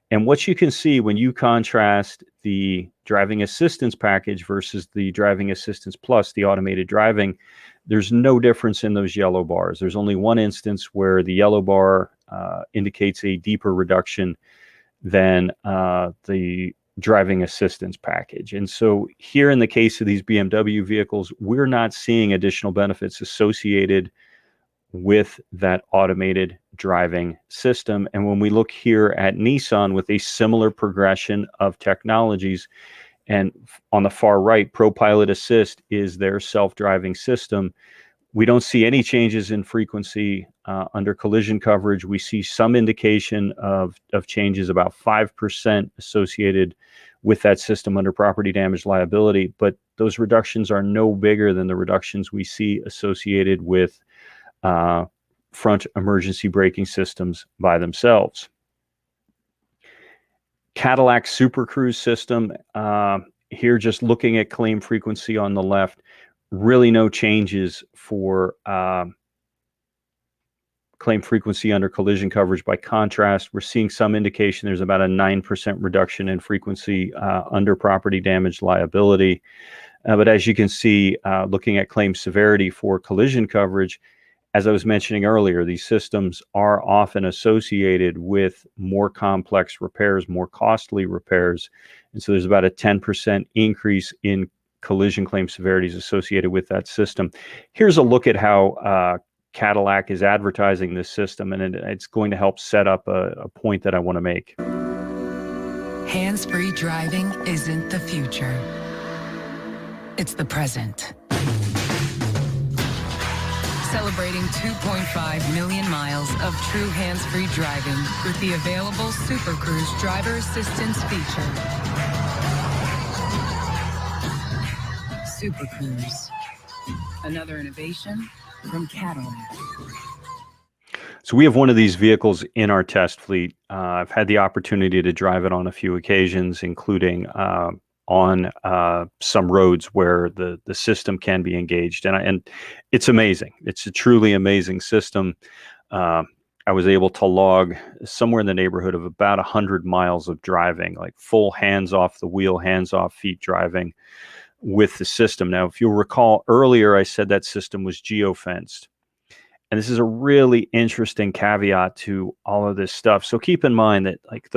And what you can see when you contrast the driving assistance package versus the driving assistance plus, the automated driving, there's no difference in those yellow bars. There's only one instance where the yellow bar indicates a deeper reduction than the driving assistance package. And so here in the case of these BMW vehicles, we're not seeing additional benefits associated with that automated driving system. And when we look here at Nissan with a similar progression of technologies, and on the far right, ProPilot Assist is their self-driving system, we don't see any changes in frequency Under collision coverage, we see some indication of changes, about 5% associated with that system under property damage liability, but those reductions are no bigger than the reductions we see associated with front emergency braking systems by themselves. Cadillac Super Cruise system, here just looking at claim frequency on the left, really no changes for claim frequency under collision coverage. By contrast, we're seeing some indication there's about a 9% reduction in frequency under property damage liability. But as you can see, looking at claim severity for collision coverage, as I was mentioning earlier, these systems are often associated with more complex repairs, more costly repairs. And so there's about a 10% increase in collision claim severities associated with that system. Here's a look at how Cadillac is advertising this system, and it's going to help set up a point that I want to make. Hands-free driving isn't the future. It's the present. Celebrating 2.5 million miles of true hands-free driving with the available Super Cruise driver assistance feature. Super Cruise, another innovation from Cadillac. So we have one of these vehicles in our test fleet. I've had the opportunity to drive it on a few occasions, including on some roads where the system can be engaged. And it's amazing. It's a truly amazing system. I was able to log somewhere in the neighborhood of about 100 miles of driving, like full hands off the wheel, hands off feet driving with the system. Now, if you'll recall earlier, I said that system was geofenced. And this is a really interesting caveat to all of this stuff. So keep in mind that like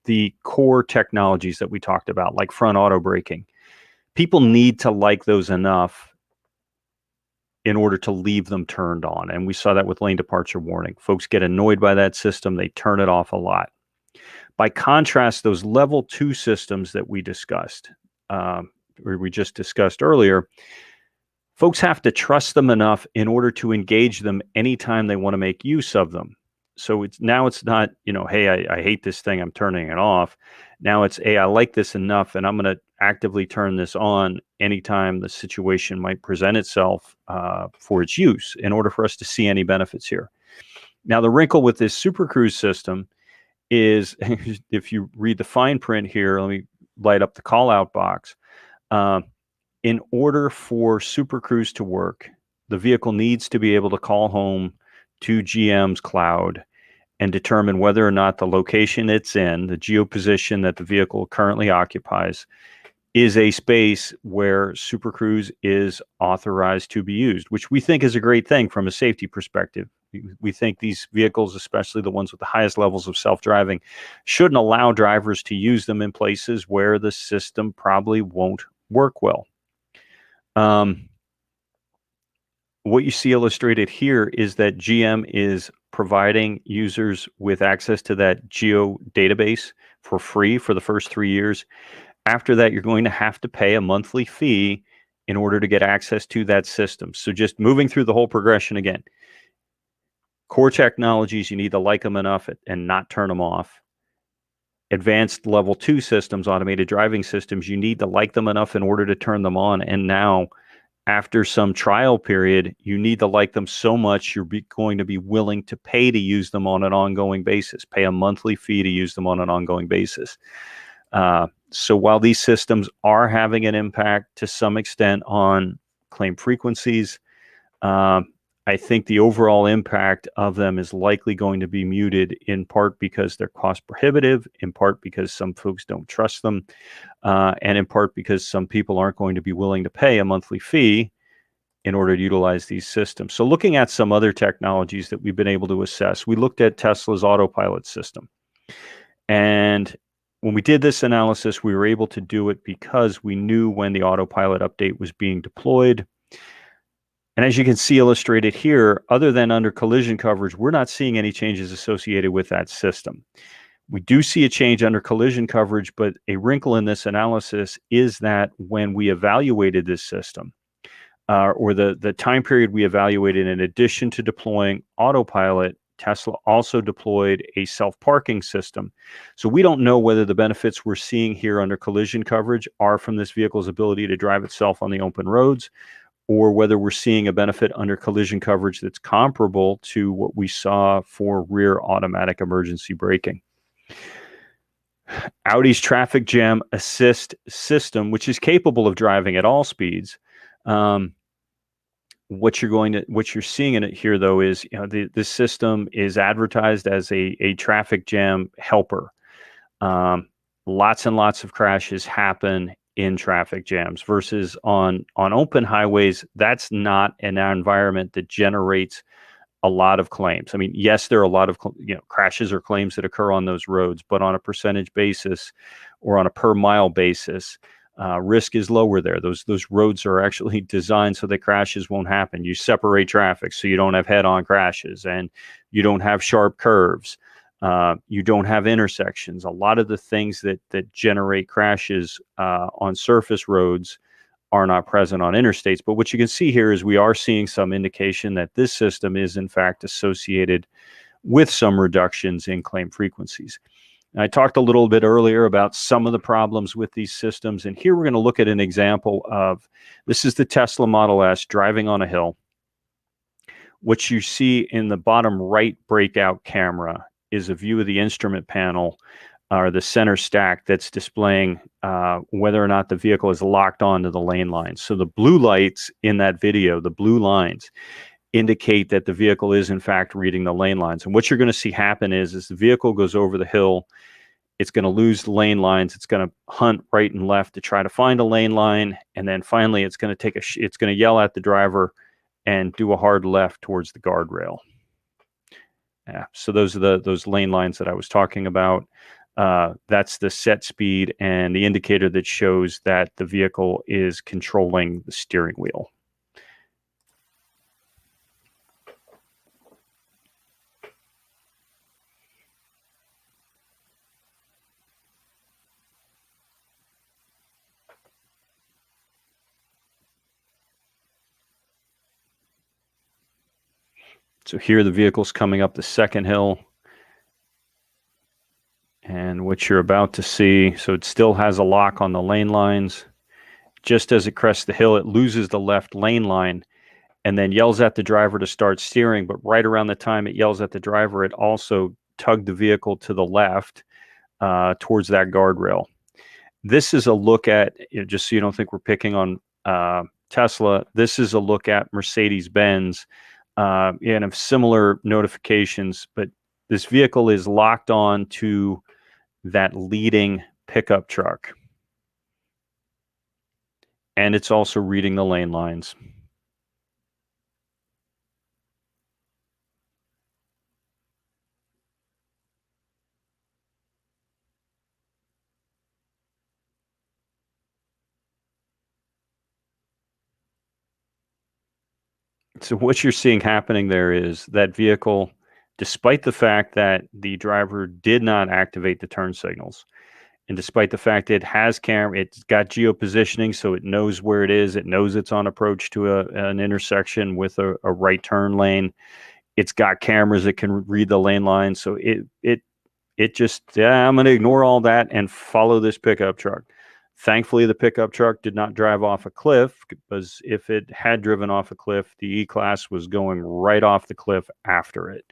the core technologies that we talked about, like front auto braking, people need to like those enough in order to leave them turned on. And we saw that with lane departure warning. Folks get annoyed by that system. They turn it off a lot. By contrast, those level 2 systems that we discussed, or we just discussed earlier, folks have to trust them enough in order to engage them anytime they want to make use of them. So it's not, hey, I hate this thing, I'm turning it off. Now it's, hey, I like this enough and I'm going to actively turn this on anytime the situation might present itself for its use in order for us to see any benefits here. Now, the wrinkle with this Super Cruise system is, if you read the fine print here, let me light up the call out box. In order for Super Cruise to work, the vehicle needs to be able to call home to GM's cloud and determine whether or not the location it's in, the geoposition that the vehicle currently occupies, is a space where Super Cruise is authorized to be used, which we think is a great thing from a safety perspective. We think these vehicles, especially the ones with the highest levels of self-driving, shouldn't allow drivers to use them in places where the system probably won't work well. What you see illustrated here is that GM is providing users with access to that geo database for free for the first 3 years. After that, you're going to have to pay a monthly fee in order to get access to that system. So just moving through the whole progression again. Core technologies, you need to like them enough and not turn them off. Advanced level 2 systems, automated driving systems, you need to like them enough in order to turn them on. And now, after some trial period, you need to like them so much you're going to be willing to pay to use them on an ongoing basis, pay a monthly fee to use them on an ongoing basis. So while these systems are having an impact to some extent on claim frequencies, I think the overall impact of them is likely going to be muted, in part because they're cost prohibitive, in part because some folks don't trust them, and in part because some people aren't going to be willing to pay a monthly fee in order to utilize these systems. So looking at some other technologies that we've been able to assess, we looked at Tesla's autopilot system. And when we did this analysis, we were able to do it because we knew when the autopilot update was being deployed. And as you can see illustrated here, other than under collision coverage, we're not seeing any changes associated with that system. We do see a change under collision coverage, but a wrinkle in this analysis is that when we evaluated this system, or the time period we evaluated, in addition to deploying autopilot, Tesla also deployed a self-parking system. So we don't know whether the benefits we're seeing here under collision coverage are from this vehicle's ability to drive itself on the open roads, or whether we're seeing a benefit under collision coverage that's comparable to what we saw for rear automatic emergency braking. Audi's traffic jam assist system, which is capable of driving at all speeds. What you're seeing in it here, though, is this system is advertised as a traffic jam helper. Lots and lots of crashes happen in traffic jams versus on open highways. That's not an environment that generates a lot of claims. I mean, yes, there are a lot of crashes or claims that occur on those roads, but on a percentage basis or on a per mile basis, risk is lower there. Those roads are actually designed so that crashes won't happen. You separate traffic so you don't have head-on crashes, and you don't have sharp curves. You don't have intersections. A lot of the things that generate crashes on surface roads are not present on interstates. But what you can see here is we are seeing some indication that this system is in fact associated with some reductions in claim frequencies. And I talked a little bit earlier about some of the problems with these systems, and here we're going to look at an example of, this is the Tesla Model S driving on a hill. What you see in the bottom right breakout camera is a view of the instrument panel, or the center stack, that's displaying whether or not the vehicle is locked onto the lane lines. So the blue lights in that video, the blue lines, indicate that the vehicle is in fact reading the lane lines. And what you're going to see happen is the vehicle goes over the hill, it's going to lose the lane lines, it's going to hunt right and left to try to find a lane line, and then finally it's going to it's going to yell at the driver and do a hard left towards the guardrail. Yeah, so those are those lane lines that I was talking about. That's the set speed and the indicator that shows that the vehicle is controlling the steering wheel. So here the vehicle's coming up the second hill. And what you're about to see, so it still has a lock on the lane lines. Just as it crests the hill, it loses the left lane line and then yells at the driver to start steering. But right around the time it yells at the driver, it also tugged the vehicle to the left towards that guardrail. This is a look at, just so you don't think we're picking on Tesla, this is a look at Mercedes-Benz and of similar notifications, but this vehicle is locked on to that leading pickup truck. And it's also reading the lane lines. So what you're seeing happening there is that vehicle, despite the fact that the driver did not activate the turn signals, and despite the fact it has camera, it's got geopositioning, so it knows where it is. It knows it's on approach to an intersection with a right turn lane. It's got cameras that can read the lane line. So it just, I'm going to ignore all that and follow this pickup truck. Thankfully, the pickup truck did not drive off a cliff, because if it had driven off a cliff, the E-Class was going right off the cliff after it.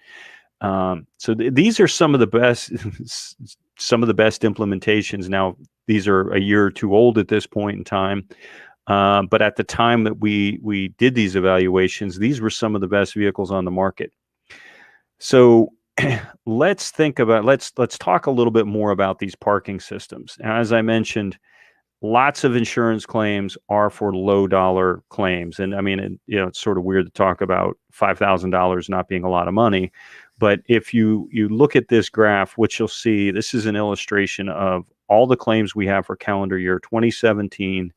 So these are some of the best implementations. Now, these are a year or two old at this point in time, but at the time that we did these evaluations, these were some of the best vehicles on the market. So let's talk a little bit more about these parking systems. Now, as I mentioned, lots of insurance claims are for low dollar claims. And I mean, it's sort of weird to talk about $5,000 not being a lot of money. But if you look at this graph, what you'll see, this is an illustration of all the claims we have for calendar year 2017.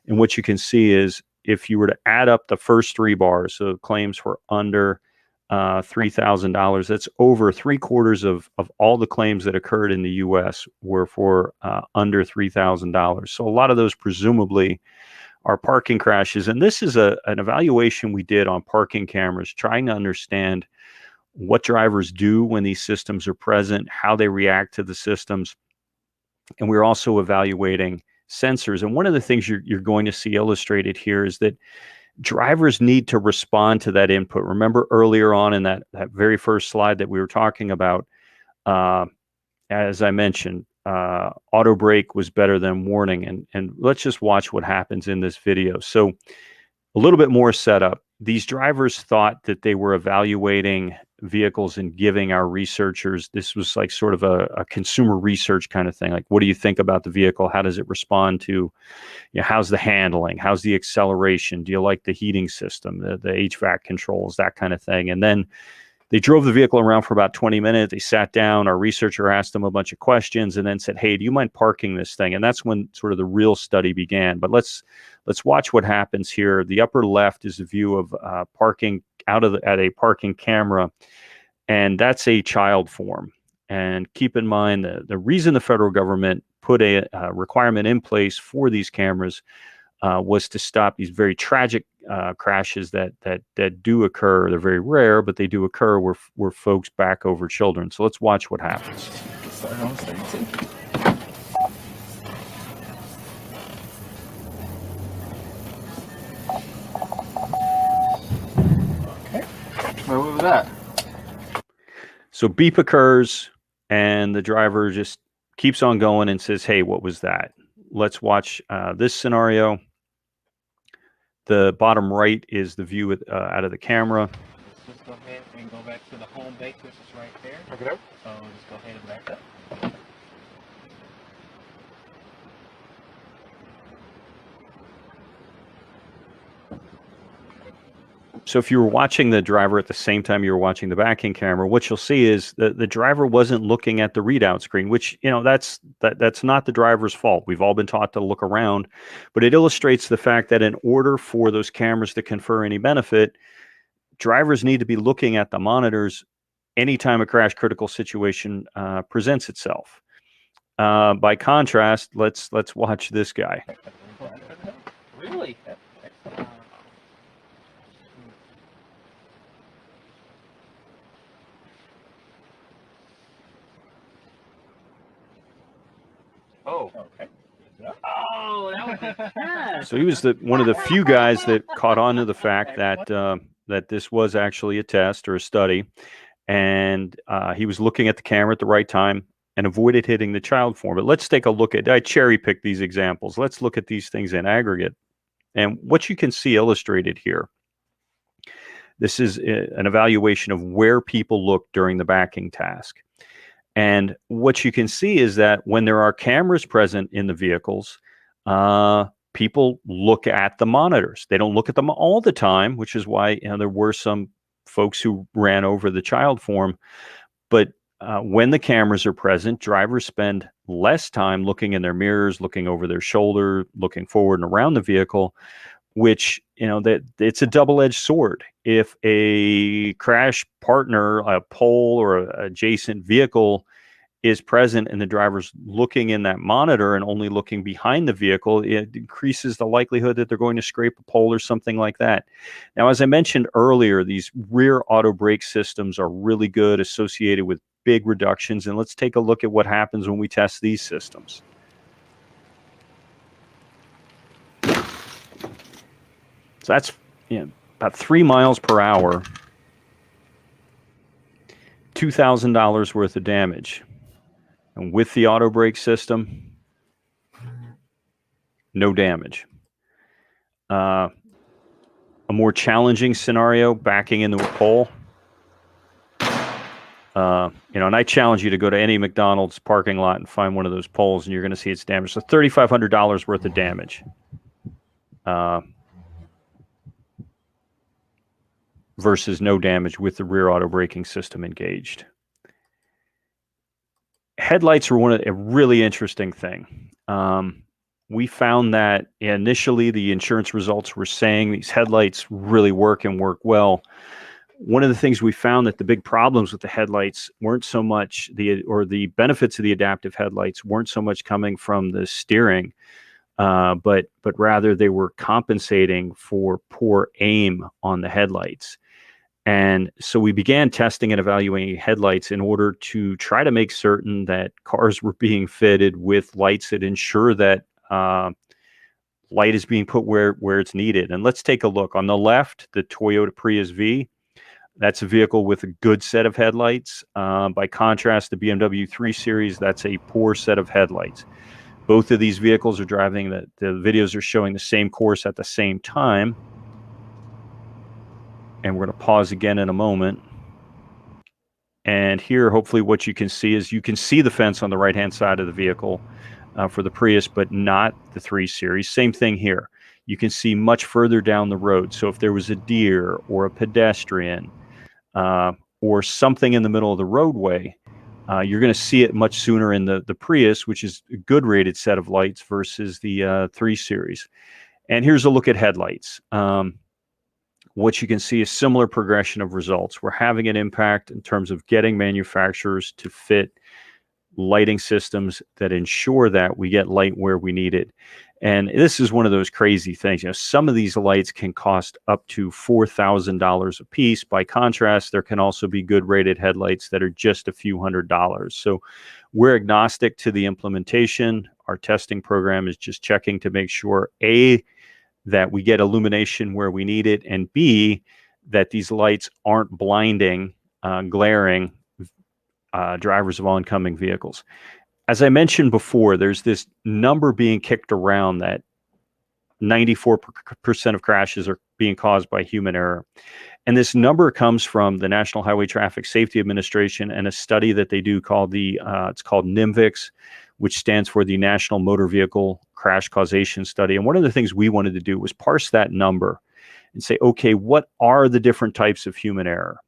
And what you can see is if you were to add up the first three bars, so claims for under $3,000, that's over 3/4 of all the claims that occurred in the U.S. were for under $3,000. So a lot of those presumably our parking crashes. And this is an evaluation we did on parking cameras, trying to understand what drivers do when these systems are present, how they react to the systems. And we're also evaluating sensors. And one of the things you're going to see illustrated here is that drivers need to respond to that input. Remember earlier on in that very first slide that we were talking about, as I mentioned, auto brake was better than warning. And let's just watch what happens in this video. So a little bit more setup. These drivers thought that they were evaluating vehicles and giving our researchers, this was like sort of a consumer research kind of thing. Like, what do you think about the vehicle? How does it respond to, how's the handling? How's the acceleration? Do you like the heating system, the HVAC controls, that kind of thing? And then they drove the vehicle around for about 20 minutes. They sat down. Our researcher asked them a bunch of questions and then said, hey, do you mind parking this thing? And that's when sort of the real study began. But let's watch what happens here. The upper left is a view of parking at a parking camera, and that's a child form. And keep in mind the reason the federal government put a requirement in place for these cameras was to stop these very tragic crashes that do occur. They're very rare, but they do occur where folks back over children. So let's watch what happens. What was that? So beep occurs, and the driver just keeps on going and says, hey, what was that? Let's watch this scenario. The bottom right is the view out of the camera. Let's just go ahead and go back to the home base, which is right there. Okay. So just go ahead and back up. So if you were watching the driver at the same time you were watching the backing camera, what you'll see is that the driver wasn't looking at the readout screen, which, that's not the driver's fault. We've all been taught to look around, but it illustrates the fact that in order for those cameras to confer any benefit, drivers need to be looking at the monitors anytime a crash critical situation presents itself. By contrast, let's watch this guy. Really? Oh, okay. Oh, that was a test. So he was one of the few guys that caught on to the fact that that this was actually a test or a study, and he was looking at the camera at the right time and avoided hitting the child form. But let's take a look at, I cherry picked these examples. Let's look at these things in aggregate. And what you can see illustrated here, this is an evaluation of where people look during the backing task. And what you can see is that when there are cameras present in the vehicles, people look at the monitors. They don't look at them all the time, which is why there were some folks who ran over the child form. But when the cameras are present, drivers spend less time looking in their mirrors, looking over their shoulder, looking forward and around the vehicle, which, that it's a double-edged sword. If a crash partner, a pole or an adjacent vehicle is present and the driver's looking in that monitor and only looking behind the vehicle, it increases the likelihood that they're going to scrape a pole or something like that. Now, as I mentioned earlier, these rear auto brake systems are really good, associated with big reductions. And let's take a look at what happens when we test these systems. So that's about 3 miles per hour, $2,000 worth of damage. And with the auto brake system, no damage. A more challenging scenario, backing into a pole. And I challenge you to go to any McDonald's parking lot and find one of those poles, and you're going to see it's damaged. So $3,500 worth of damage. Versus no damage with the rear auto braking system engaged. Headlights were a really interesting thing. We found that initially the insurance results were saying these headlights really work and work well. One of the things we found that the big problems with the headlights weren't so much the benefits of the adaptive headlights weren't so much coming from the steering. but rather they were compensating for poor aim on the headlights. And so we began testing and evaluating headlights in order to try to make certain that cars were being fitted with lights that ensure that light is being put where it's needed. And let's take a look. On the left, the Toyota Prius V. That's a vehicle with a good set of headlights. By contrast, the BMW 3 Series, that's a poor set of headlights. Both of these vehicles are driving, the videos are showing the same course at the same time. And we're going to pause again in a moment. And here, hopefully what you can see is you can see the fence on the right-hand side of the vehicle for the Prius, but not the 3 Series. Same thing here. You can see much further down the road. So if there was a deer or a pedestrian or something in the middle of the roadway, you're going to see it much sooner in the Prius, which is a good rated set of lights versus the 3 Series. And here's a look at headlights. What you can see is similar progression of results. We're having an impact in terms of getting manufacturers to fit lighting systems that ensure that we get light where we need it. And this is one of those crazy things. You know, some of these lights can cost up to $4,000 a piece. By contrast, there can also be good rated headlights that are just a few $100s. So we're agnostic to the implementation. Our testing program is just checking to make sure, A, that we get illumination where we need it, and B, that these lights aren't blinding, glaring drivers of oncoming vehicles. As I mentioned before, there's this number being kicked around that 94% of crashes are being caused by human error. And this number comes from the National Highway Traffic Safety Administration and a study that they do called it's called NIMVIX, which stands for the National Motor Vehicle Crash Causation Study. And one of the things we wanted to do was parse that number and say, okay, what are the different types of human error?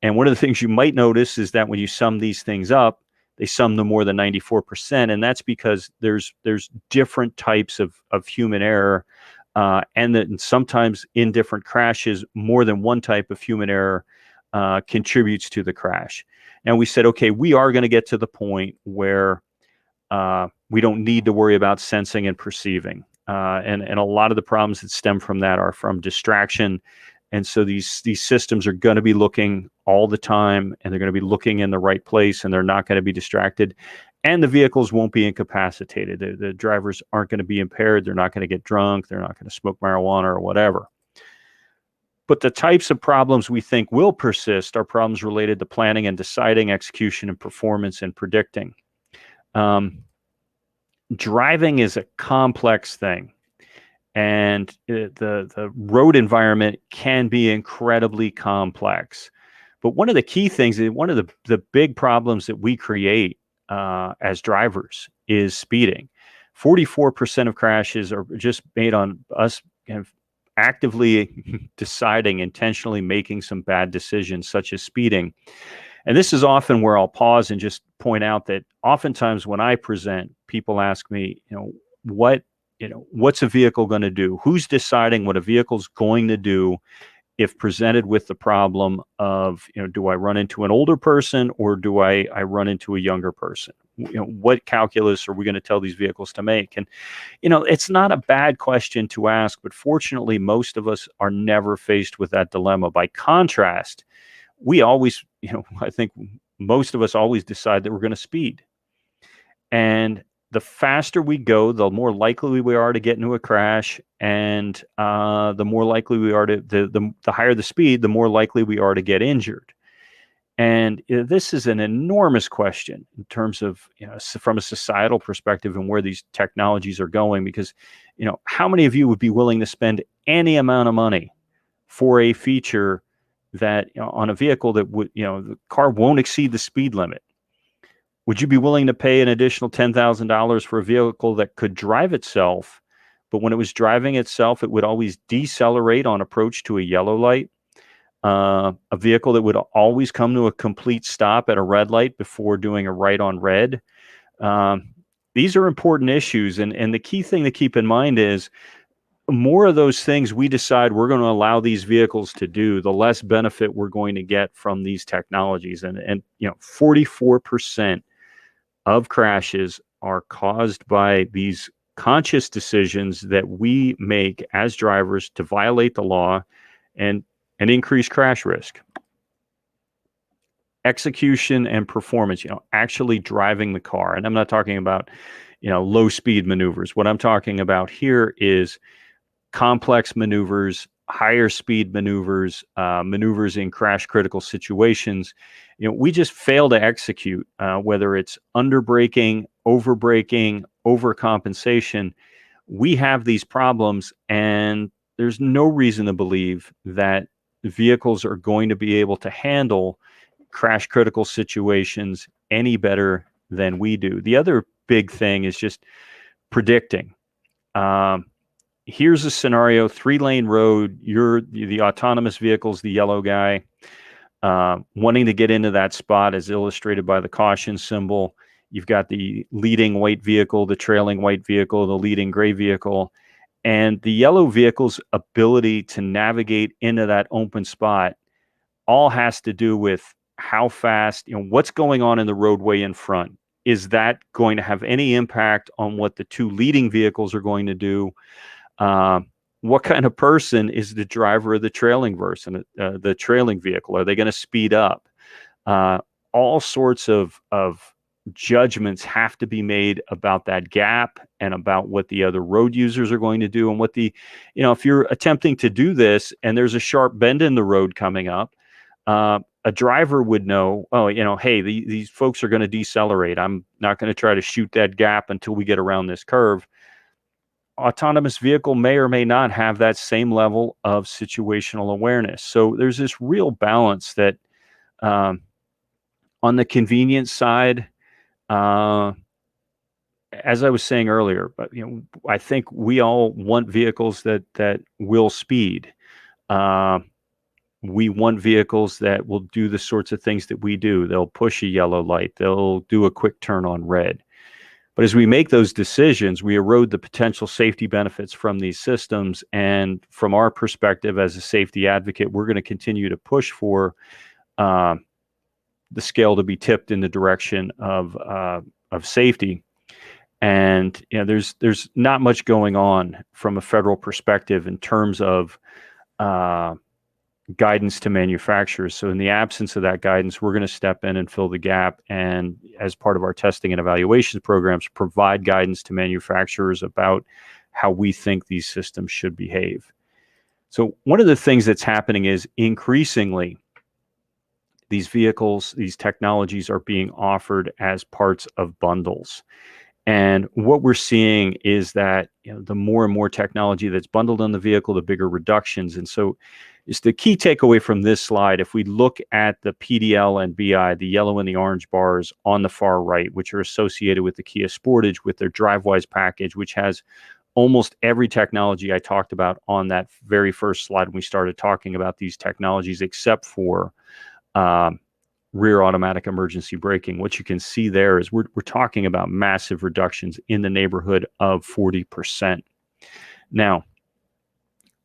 And one of the things you might notice is that when you sum these things up, they sum to more than 94%. And that's because there's different types of human error. And that sometimes in different crashes, more than one type of human error contributes to the crash. And we said, okay, we are going to get to the point where we don't need to worry about sensing and perceiving. And a lot of the problems that stem from that are from distraction. And so these systems are going to be looking all the time, and they're going to be looking in the right place, and they're not going to be distracted. And the vehicles won't be incapacitated. The drivers aren't going to be impaired. They're not going to get drunk. They're not going to smoke marijuana or whatever. But the types of problems we think will persist are problems related to planning and deciding, execution and performance and predicting. Driving is a complex thing. And the road environment can be incredibly complex. But one of the key things, one of the big problems that we create as drivers is speeding. 44% of crashes are just made on us kind of actively deciding, intentionally making some bad decisions, such as speeding. And this is often where I'll pause and just point out that oftentimes when I present, people ask me, what's a vehicle going to do? Who's deciding what a vehicle's going to do if presented with the problem of, do I run into an older person or do I run into a younger person? What calculus are we going to tell these vehicles to make? And, it's not a bad question to ask, but fortunately, most of us are never faced with that dilemma. By contrast, we always, I think most of us always decide that we're going to speed. And the faster we go, the more likely we are to get into a crash, and the more likely we are to the higher the speed, the more likely we are to get injured. And this is an enormous question in terms of from a societal perspective and where these technologies are going. Because how many of you would be willing to spend any amount of money for a feature that on a vehicle that would the car won't exceed the speed limit? Would you be willing to pay an additional $10,000 for a vehicle that could drive itself, but when it was driving itself, it would always decelerate on approach to a yellow light? A vehicle that would always come to a complete stop at a red light before doing a right on red? These are important issues. And the key thing to keep in mind is more of those things we decide we're going to allow these vehicles to do, the less benefit we're going to get from these technologies. And 44% of crashes are caused by these conscious decisions that we make as drivers to violate the law and increase crash risk. Execution and performance, actually driving the car. And I'm not talking about, low speed maneuvers. What I'm talking about here is complex maneuvers, higher speed maneuvers, maneuvers in crash critical situations. We just fail to execute, whether it's under braking, over braking, overcompensation. We have these problems, and there's no reason to believe that vehicles are going to be able to handle crash critical situations any better than we do. The other big thing is just predicting. Here's a scenario, 3-lane road, you're the autonomous vehicle's the yellow guy, wanting to get into that spot as illustrated by the caution symbol. You've got the leading white vehicle, the trailing white vehicle, the leading gray vehicle, and the yellow vehicle's ability to navigate into that open spot all has to do with how fast, what's going on in the roadway in front. Is that going to have any impact on what the two leading vehicles are going to do? What kind of person is the driver of the trailing the trailing vehicle? Are they going to speed up? All sorts of judgments have to be made about that gap and about what the other road users are going to do, and what if you're attempting to do this and there's a sharp bend in the road coming up, a driver would know, hey, these folks are going to decelerate. I'm not going to try to shoot that gap until we get around this curve. Autonomous vehicle may or may not have that same level of situational awareness. So there's this real balance that on the convenience side, as I was saying earlier, but I think we all want vehicles that will speed. We want vehicles that will do the sorts of things that we do. They'll push a yellow light. They'll do a quick turn on red. But as we make those decisions, we erode the potential safety benefits from these systems. And from our perspective as a safety advocate, we're going to continue to push for the scale to be tipped in the direction of safety. And there's not much going on from a federal perspective in terms of guidance to manufacturers. So in the absence of that guidance, we're going to step in and fill the gap, and as part of our testing and evaluations programs, provide guidance to manufacturers about how we think these systems should behave. So one of the things that's happening is increasingly these vehicles, these technologies are being offered as parts of bundles. And what we're seeing is that the more and more technology that's bundled on the vehicle, the bigger reductions. And so it's the key takeaway from this slide. If we look at the PDL and BI, the yellow and the orange bars on the far right, which are associated with the Kia Sportage with their DriveWise package, which has almost every technology I talked about on that very first slide when we started talking about these technologies, except for rear automatic emergency braking. What you can see there is we're talking about massive reductions in the neighborhood of 40%. Now,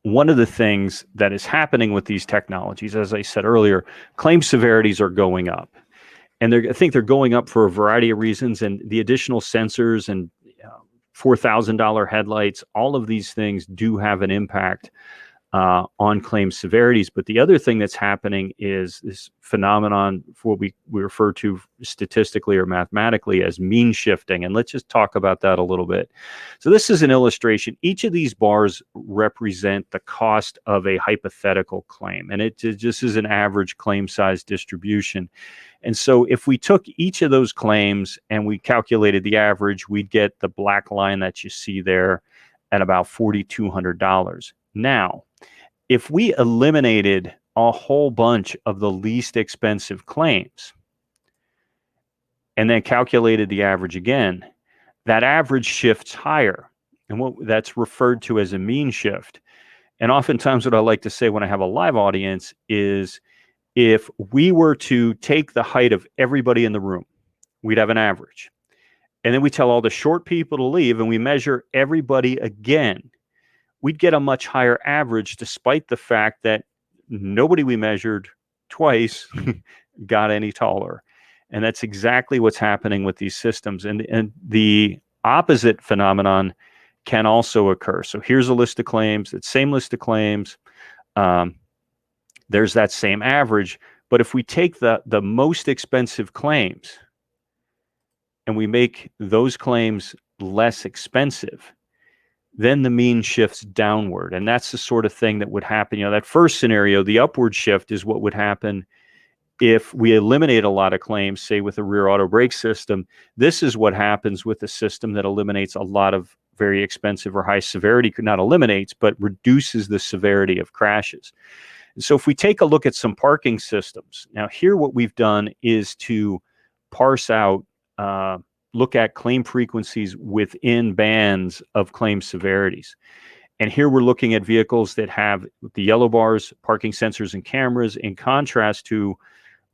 one of the things that is happening with these technologies, as I said earlier, claim severities are going up. And I think they're going up for a variety of reasons. And the additional sensors and $4,000 headlights, all of these things do have an impact on claim severities. But the other thing that's happening is this phenomenon for what we refer to statistically or mathematically as mean shifting. And let's just talk about that a little bit. So this is an illustration. Each of these bars represent the cost of a hypothetical claim. And it just is an average claim size distribution. And so if we took each of those claims and we calculated the average, we'd get the black line that you see there at about $4,200. Now, if we eliminated a whole bunch of the least expensive claims and then calculated the average again, that average shifts higher. And what that's referred to as a mean shift. And oftentimes what I like to say when I have a live audience is if we were to take the height of everybody in the room, we'd have an average. And then we tell all the short people to leave and we measure everybody again, we'd get a much higher average despite the fact that nobody we measured twice got any taller. And that's exactly what's happening with these systems. And the opposite phenomenon can also occur. So here's a list of claims, that same list of claims. There's that same average. But if we take the most expensive claims and we make those claims less expensive, then the mean shifts downward. And that's the sort of thing that would happen. You know, that first scenario, the upward shift is what would happen if we eliminate a lot of claims, say with a rear auto brake system. This is what happens with a system that eliminates a lot of very expensive or high severity, not eliminates, but reduces the severity of crashes. And so if we take a look at some parking systems, now here what we've done is to parse out, look at claim frequencies within bands of claim severities. And here we're looking at vehicles that have the yellow bars, parking sensors and cameras, in contrast to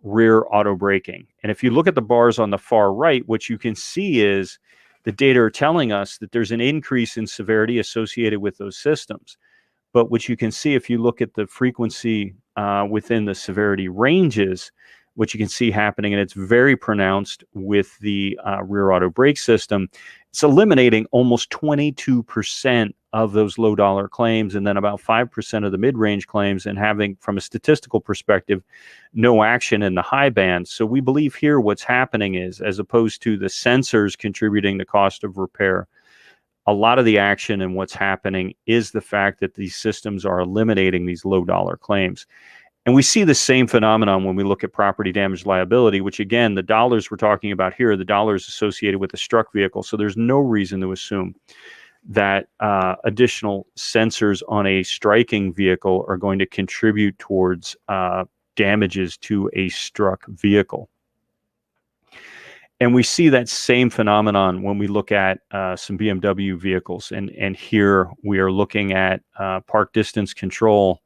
rear auto braking. And if you look at the bars on the far right, what you can see is the data are telling us that there's an increase in severity associated with those systems. But what you can see if you look at the frequency within the severity ranges, what you can see happening, and it's very pronounced with the rear auto brake system, it's eliminating almost 22% of those low dollar claims, and then about 5% of the mid-range claims, and having, from a statistical perspective, no action in the high band. So we believe here what's happening is, as opposed to the sensors contributing the cost of repair, a lot of the action and what's happening is the fact that these systems are eliminating these low dollar claims. And we see the same phenomenon when we look at property damage liability, which again, the dollars we're talking about here are the dollars associated with the struck vehicle. So there's no reason to assume that additional sensors on a striking vehicle are going to contribute towards damages to a struck vehicle. And we see that same phenomenon when we look at some BMW vehicles. And here we are looking at park distance control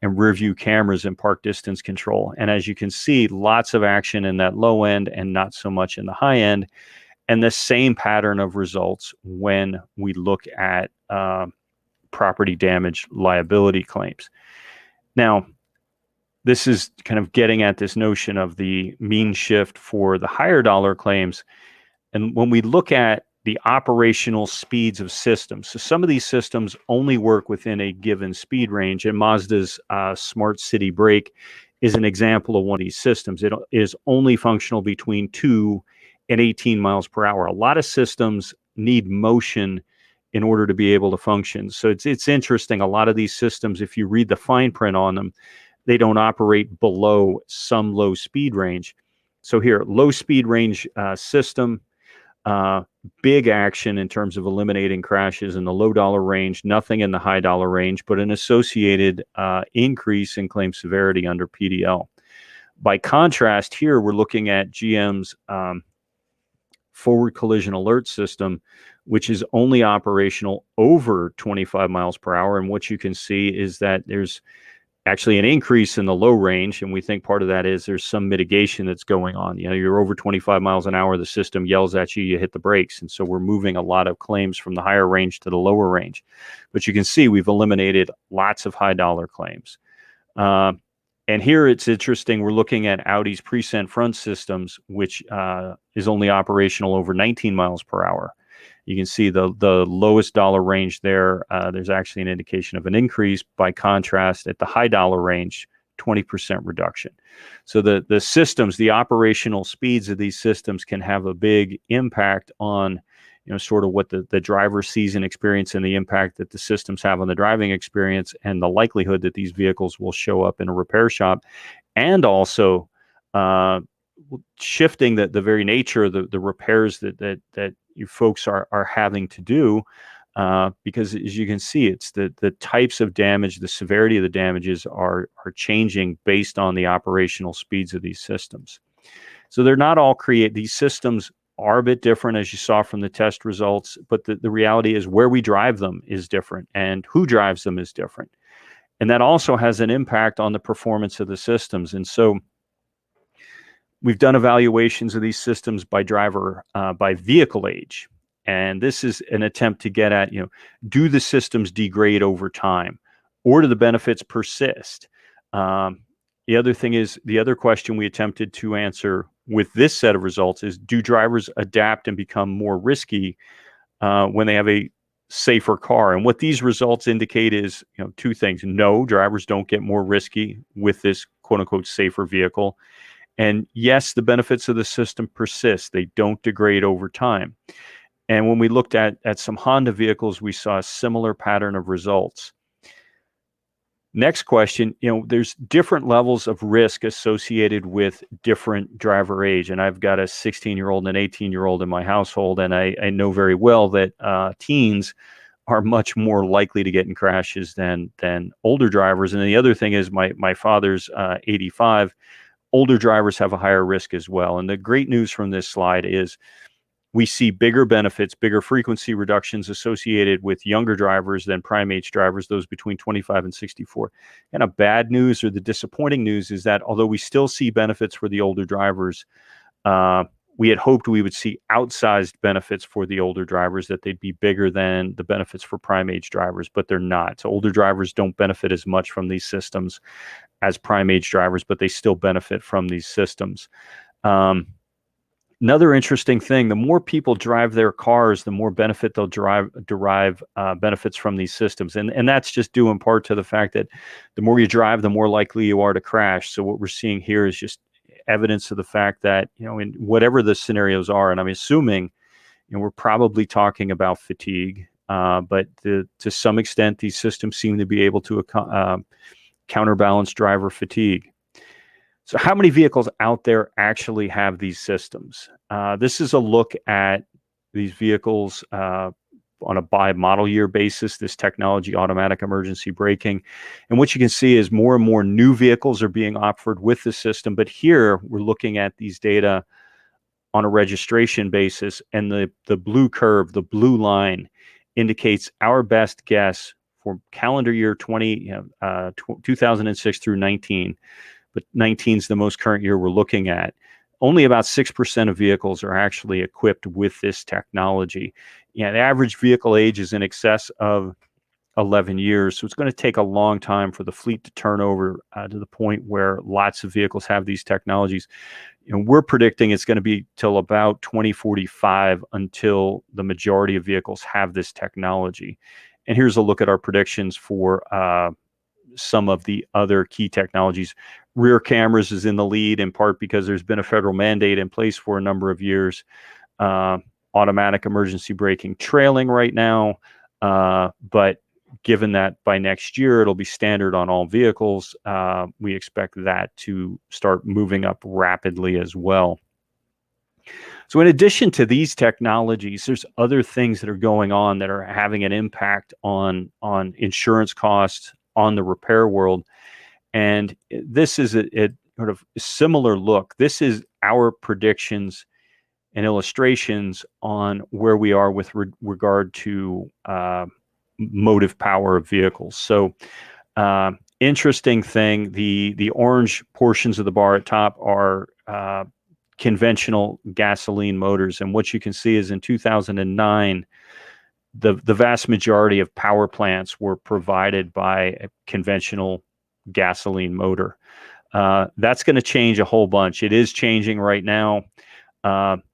and rear view cameras and park distance control. And as you can see, lots of action in that low end and not so much in the high end. And the same pattern of results when we look at property damage liability claims. Now, this is kind of getting at this notion of the mean shift for the higher dollar claims. And when we look at the operational speeds of systems, so some of these systems only work within a given speed range, and Mazda's Smart City Brake is an example of one of these systems. It is only functional between 2 and 18 miles per hour. A lot of systems need motion in order to be able to function. So it's interesting. A lot of these systems, if you read the fine print on them, they don't operate below some low speed range. So here, low speed range system, big action in terms of eliminating crashes in the low dollar range, nothing in the high dollar range, but an associated increase in claim severity under PDL. By contrast, here we're looking at GM's forward collision alert system, which is only operational over 25 miles per hour. And what you can see is that there's actually an increase in the low range, and we think part of that is there's some mitigation that's going on. You know, you're over 25 miles an hour, the system yells at you, you hit the brakes, and so we're moving a lot of claims from the higher range to the lower range. But you can see we've eliminated lots of high dollar claims. And here it's interesting, we're looking at Audi's Present front systems, which is only operational over 19 miles per hour. You can see the lowest dollar range there. There's actually an indication of an increase. By contrast, at the high dollar range, 20% reduction. So the systems, the operational speeds of these systems can have a big impact on, you know, sort of what the driver sees and experience, and the impact that the systems have on the driving experience, and the likelihood that these vehicles will show up in a repair shop, and also shifting the very nature of the repairs that you folks are having to do, because as you can see, it's the types of damage, the severity of the damages are changing based on the operational speeds of these systems. So they're not all these systems are a bit different, as you saw from the test results, but the reality is where we drive them is different, and who drives them is different. And that also has an impact on the performance of the systems. And so we've done evaluations of these systems by vehicle age. And this is an attempt to get at, you know, do the systems degrade over time, or do the benefits persist? The other question we attempted to answer with this set of results is, do drivers adapt and become more risky when they have a safer car. And what these results indicate is, two things. No, drivers don't get more risky with this quote unquote safer vehicle. And yes, the benefits of the system persist. They don't degrade over time. And when we looked at some Honda vehicles, we saw a similar pattern of results. Next question, there's different levels of risk associated with different driver age. And I've got a 16-year-old and an 18-year-old in my household, and I know very well that teens are much more likely to get in crashes than older drivers. And the other thing is my father's 85. Older drivers have a higher risk as well. And the great news from this slide is we see bigger benefits, bigger frequency reductions associated with younger drivers than prime age drivers, those between 25 and 64. And a bad news, or the disappointing news, is that although we still see benefits for the older drivers, we had hoped we would see outsized benefits for the older drivers, that they'd be bigger than the benefits for prime age drivers, but they're not. So older drivers don't benefit as much from these systems as prime age drivers, but they still benefit from these systems. Another interesting thing, the more people drive their cars, the more benefit they'll derive benefits from these systems. And that's just due in part to the fact that the more you drive, the more likely you are to crash. So what we're seeing here is just evidence of the fact that, in whatever the scenarios are, and I'm assuming, we're probably talking about fatigue, but to some extent, these systems seem to be able to counterbalance driver fatigue. So how many vehicles out there actually have these systems? This is a look at these vehicles on a by model year basis, this technology, automatic emergency braking. And what you can see is more and more new vehicles are being offered with the system. But here we're looking at these data on a registration basis, and the blue curve, the blue line, indicates our best guess for calendar year 2006 through 19. But 19 is the most current year we're looking at. Only about 6% of vehicles are actually equipped with this technology. The average vehicle age is in excess of 11 years. So it's going to take a long time for the fleet to turn over to the point where lots of vehicles have these technologies. And we're predicting it's going to be till about 2045 until the majority of vehicles have this technology. And here's a look at our predictions for some of the other key technologies. Rear cameras is in the lead, in part because there's been a federal mandate in place for a number of years. Automatic emergency braking trailing right now, but given that by next year it'll be standard on all vehicles, we expect that to start moving up rapidly as well. So in addition to these technologies, there's other things that are going on that are having an impact on insurance costs, on the repair world. And this is a sort of similar look. This is our predictions and illustrations on where we are with regard to motive power of vehicles. So interesting thing, the orange portions of the bar at top are conventional gasoline motors. And what you can see is in 2009, the vast majority of power plants were provided by a conventional gasoline motor. That's going to change a whole bunch. It is changing right now.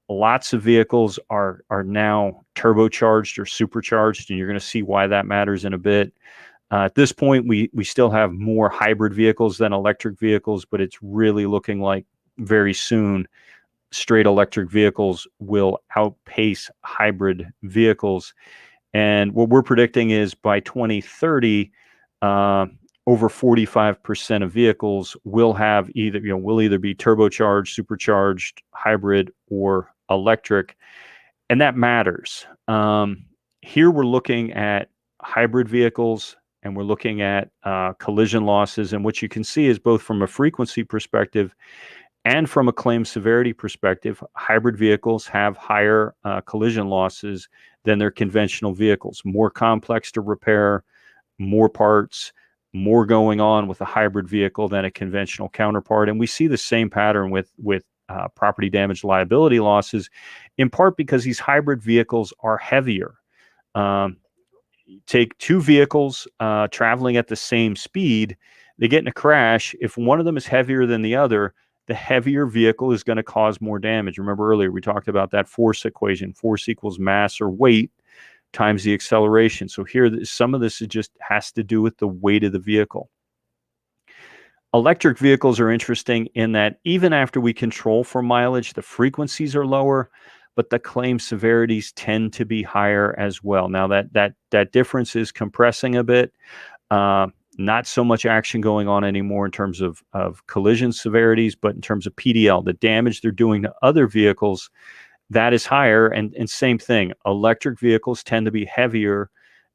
Lots of vehicles are now turbocharged or supercharged, and you're going to see why that matters in a bit. At this point, we still have more hybrid vehicles than electric vehicles, but it's really looking like very soon straight electric vehicles will outpace hybrid vehicles. And what we're predicting is by 2030, over 45% of vehicles will have will either be turbocharged, supercharged, hybrid, or electric. And that matters. Here we're looking at hybrid vehicles, and we're looking at collision losses. And what you can see is both from a frequency perspective and from a claim severity perspective, hybrid vehicles have higher collision losses than their conventional vehicles. More complex to repair, more parts, more going on with a hybrid vehicle than a conventional counterpart. And we see the same pattern with property damage liability losses, in part because these hybrid vehicles are heavier. Take two vehicles traveling at the same speed, they get in a crash. If one of them is heavier than the other, the heavier vehicle is going to cause more damage. Remember earlier, we talked about that force equation. Force equals mass or weight times the acceleration. So here, some of this just has to do with the weight of the vehicle. Electric vehicles are interesting in that even after we control for mileage, the frequencies are lower, but the claim severities tend to be higher as well. Now that difference is compressing a bit. Not so much action going on anymore in terms of collision severities, but in terms of PDL, the damage they're doing to other vehicles, that is higher. And same thing, electric vehicles tend to be heavier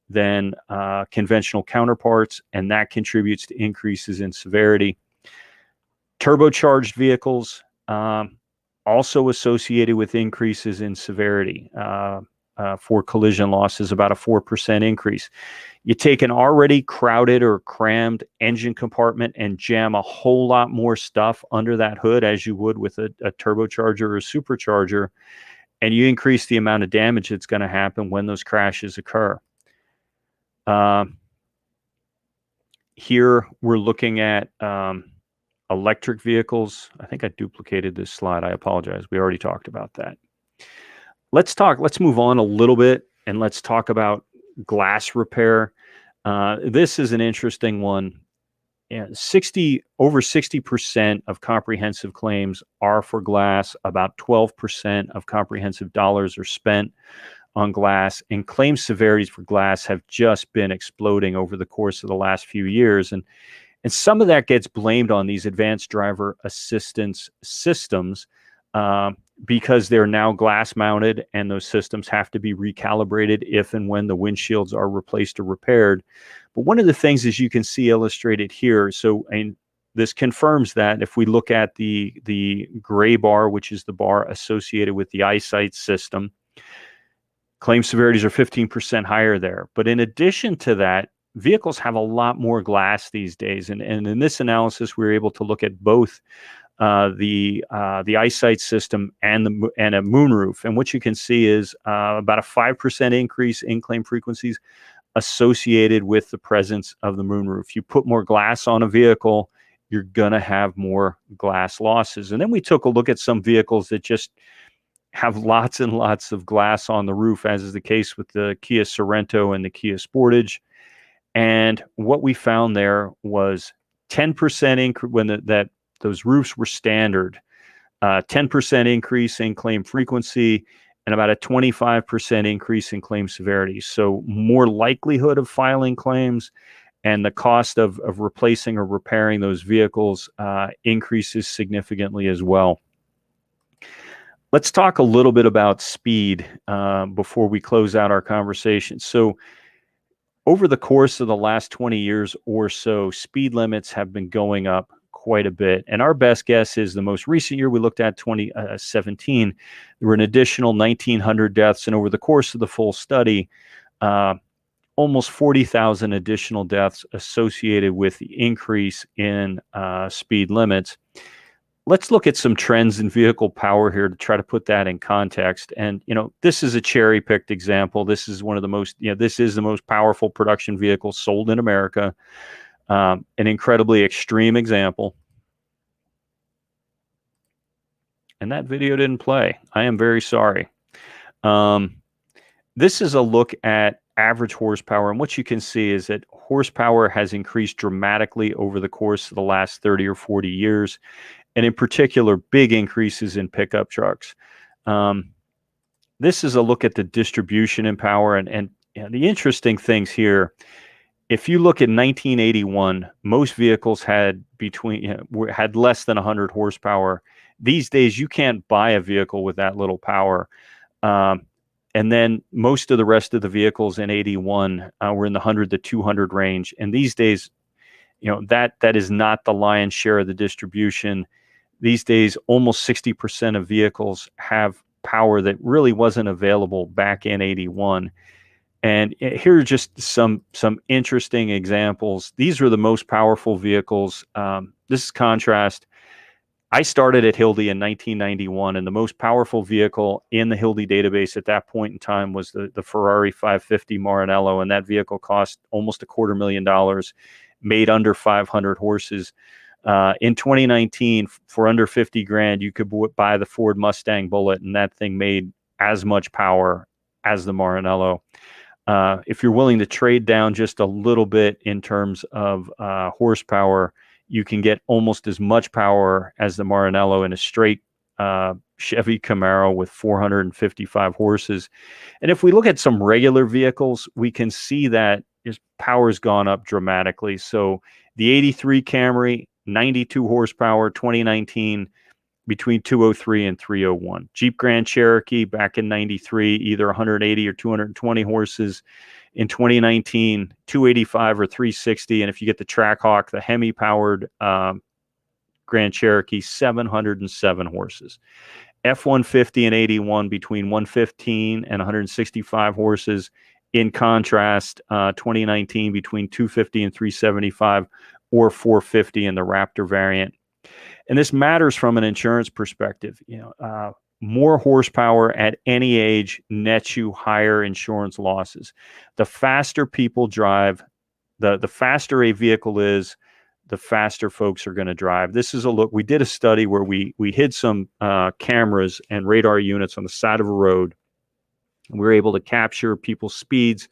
than conventional counterparts, and that contributes to increases in severity. Turbocharged vehicles also associated with increases in severity for collision losses, about a 4% increase. You take an already crowded or crammed engine compartment and jam a whole lot more stuff under that hood as you would with a turbocharger or a supercharger, and you increase the amount of damage that's going to happen when those crashes occur. Here we're looking at electric vehicles. I think I duplicated this slide. I apologize. We already talked about that. Let's move on a little bit and let's talk about glass repair. This is an interesting one. Yeah, over 60% of comprehensive claims are for glass. About 12% of comprehensive dollars are spent on glass, and claim severities for glass have just been exploding over the course of the last few years. And some of that gets blamed on these advanced driver assistance systems because they're now glass mounted, and those systems have to be recalibrated if and when the windshields are replaced or repaired. But one of the things, as you can see illustrated here, and this confirms that if we look at the gray bar, which is the bar associated with the eyesight system, claim severities are 15% higher there. But in addition to that, vehicles have a lot more glass these days. And in this analysis, we were able to look at both the eyesight system and a moonroof. And what you can see is about a 5% increase in claim frequencies associated with the presence of the moonroof. You put more glass on a vehicle, you're going to have more glass losses. And then we took a look at some vehicles that just have lots and lots of glass on the roof, as is the case with the Kia Sorento and the Kia Sportage. And what we found there was 10% increase when those roofs were standard, 10% increase in claim frequency, and about a 25% increase in claim severity. So more likelihood of filing claims, and the cost of replacing or repairing those vehicles increases significantly as well. Let's talk a little bit about speed before we close out our conversation. So over the course of the last 20 years or so, speed limits have been going up quite a bit. And our best guess is the most recent year we looked at, 2017, there were an additional 1,900 deaths. And over the course of the full study, almost 40,000 additional deaths associated with the increase in speed limits. Let's look at some trends in vehicle power here to try to put that in context. And, this is a cherry-picked example. This is one of the most, this is the most powerful production vehicle sold in America. An incredibly extreme example. And that video didn't play. I am very sorry. This is a look at average horsepower. And what you can see is that horsepower has increased dramatically over the course of the last 30 or 40 years. And in particular, big increases in pickup trucks. This is a look at the distribution in power. And the interesting things here, if you look at 1981, most vehicles had had less than 100 horsepower. These days, you can't buy a vehicle with that little power. And then most of the rest of the vehicles in 81 were in the 100 to 200 range. And these days, that is not the lion's share of the distribution. These days, almost 60% of vehicles have power that really wasn't available back in 81. And here are just some interesting examples. These are the most powerful vehicles. This is contrast. I started at Hildy in 1991, and the most powerful vehicle in the Hildy database at that point in time was the Ferrari 550 Maranello, and that vehicle cost almost $250,000, made under 500 horses. In 2019, for under 50 grand, you could buy the Ford Mustang Bullet, and that thing made as much power as the Maranello. if you're willing to trade down just a little bit in terms of horsepower, you can get almost as much power as the Maranello in a straight Chevy Camaro with 455 horses. And if we look at some regular vehicles, we can see that his power's gone up dramatically. So the 83 Camry, 92 horsepower, 2019, between 203 and 301. Jeep Grand Cherokee back in 93, either 180 or 220 horses. In 2019, 285 or 360. And if you get the Trackhawk, the Hemi-powered Grand Cherokee, 707 horses. F-150 and 81 between 115 and 165 horses. In contrast, 2019 between 250 and 375 or 450 in the Raptor variant. And this matters from an insurance perspective. More horsepower at any age nets you higher insurance losses. The faster people drive, the faster a vehicle is, the faster folks are going to drive. This is a look. We did a study where we hid some cameras and radar units on the side of a road. We were able to capture people's speeds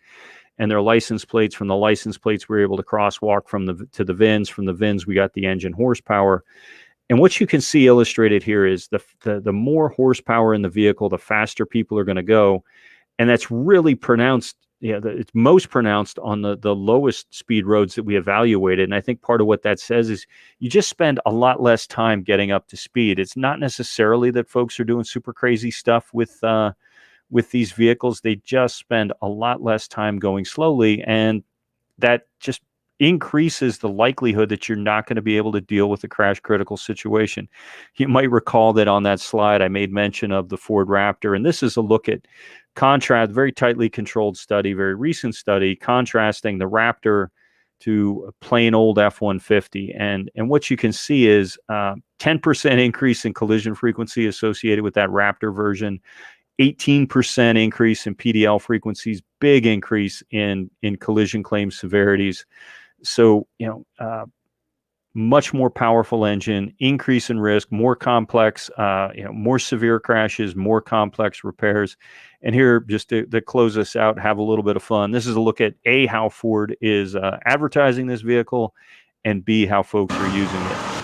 and their license plates. From the license plates, we were able to crosswalk to the VINs. From the VINs, we got the engine horsepower. And what you can see illustrated here is the more horsepower in the vehicle, the faster people are going to go. And that's really pronounced. It's most pronounced on the lowest speed roads that we evaluated. And I think part of what that says is you just spend a lot less time getting up to speed. It's not necessarily that folks are doing super crazy stuff with these vehicles. They just spend a lot less time going slowly. And that just increases the likelihood that you're not going to be able to deal with a crash critical situation. You might recall that on that slide, I made mention of the Ford Raptor, and this is a look at very tightly controlled study, very recent study, contrasting the Raptor to a plain old F-150. And what you can see is 10% increase in collision frequency associated with that Raptor version, 18% increase in PDL frequencies, big increase in collision claim severities. So, much more powerful engine, increase in risk, more complex, more severe crashes, more complex repairs. And here, just to close us out, have a little bit of fun. This is a look at A, how Ford is advertising this vehicle, and B, how folks are using it.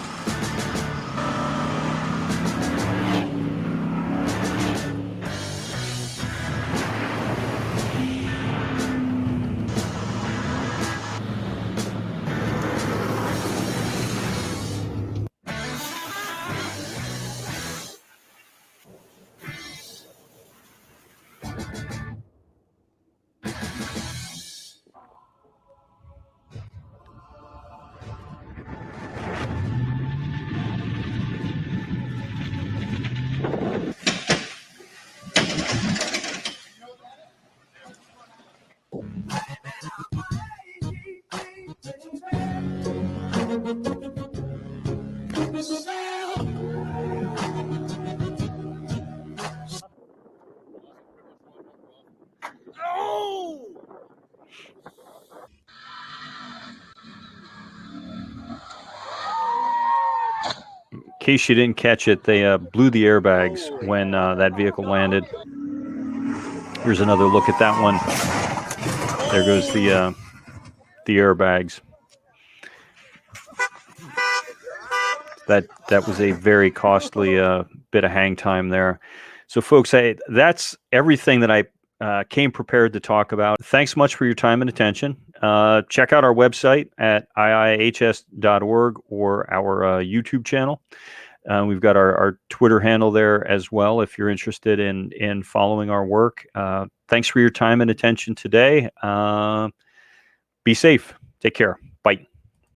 In case you didn't catch it, they blew the airbags when that vehicle landed. Here's another look at that one. There goes the airbags. That was a very costly bit of hang time there. So, folks, that's everything that I came prepared to talk about. Thanks much for your time and attention. Check out our website at iihs.org or our YouTube channel. We've got our Twitter handle there as well if you're interested in following our work. Thanks for your time and attention today. Be safe. Take care.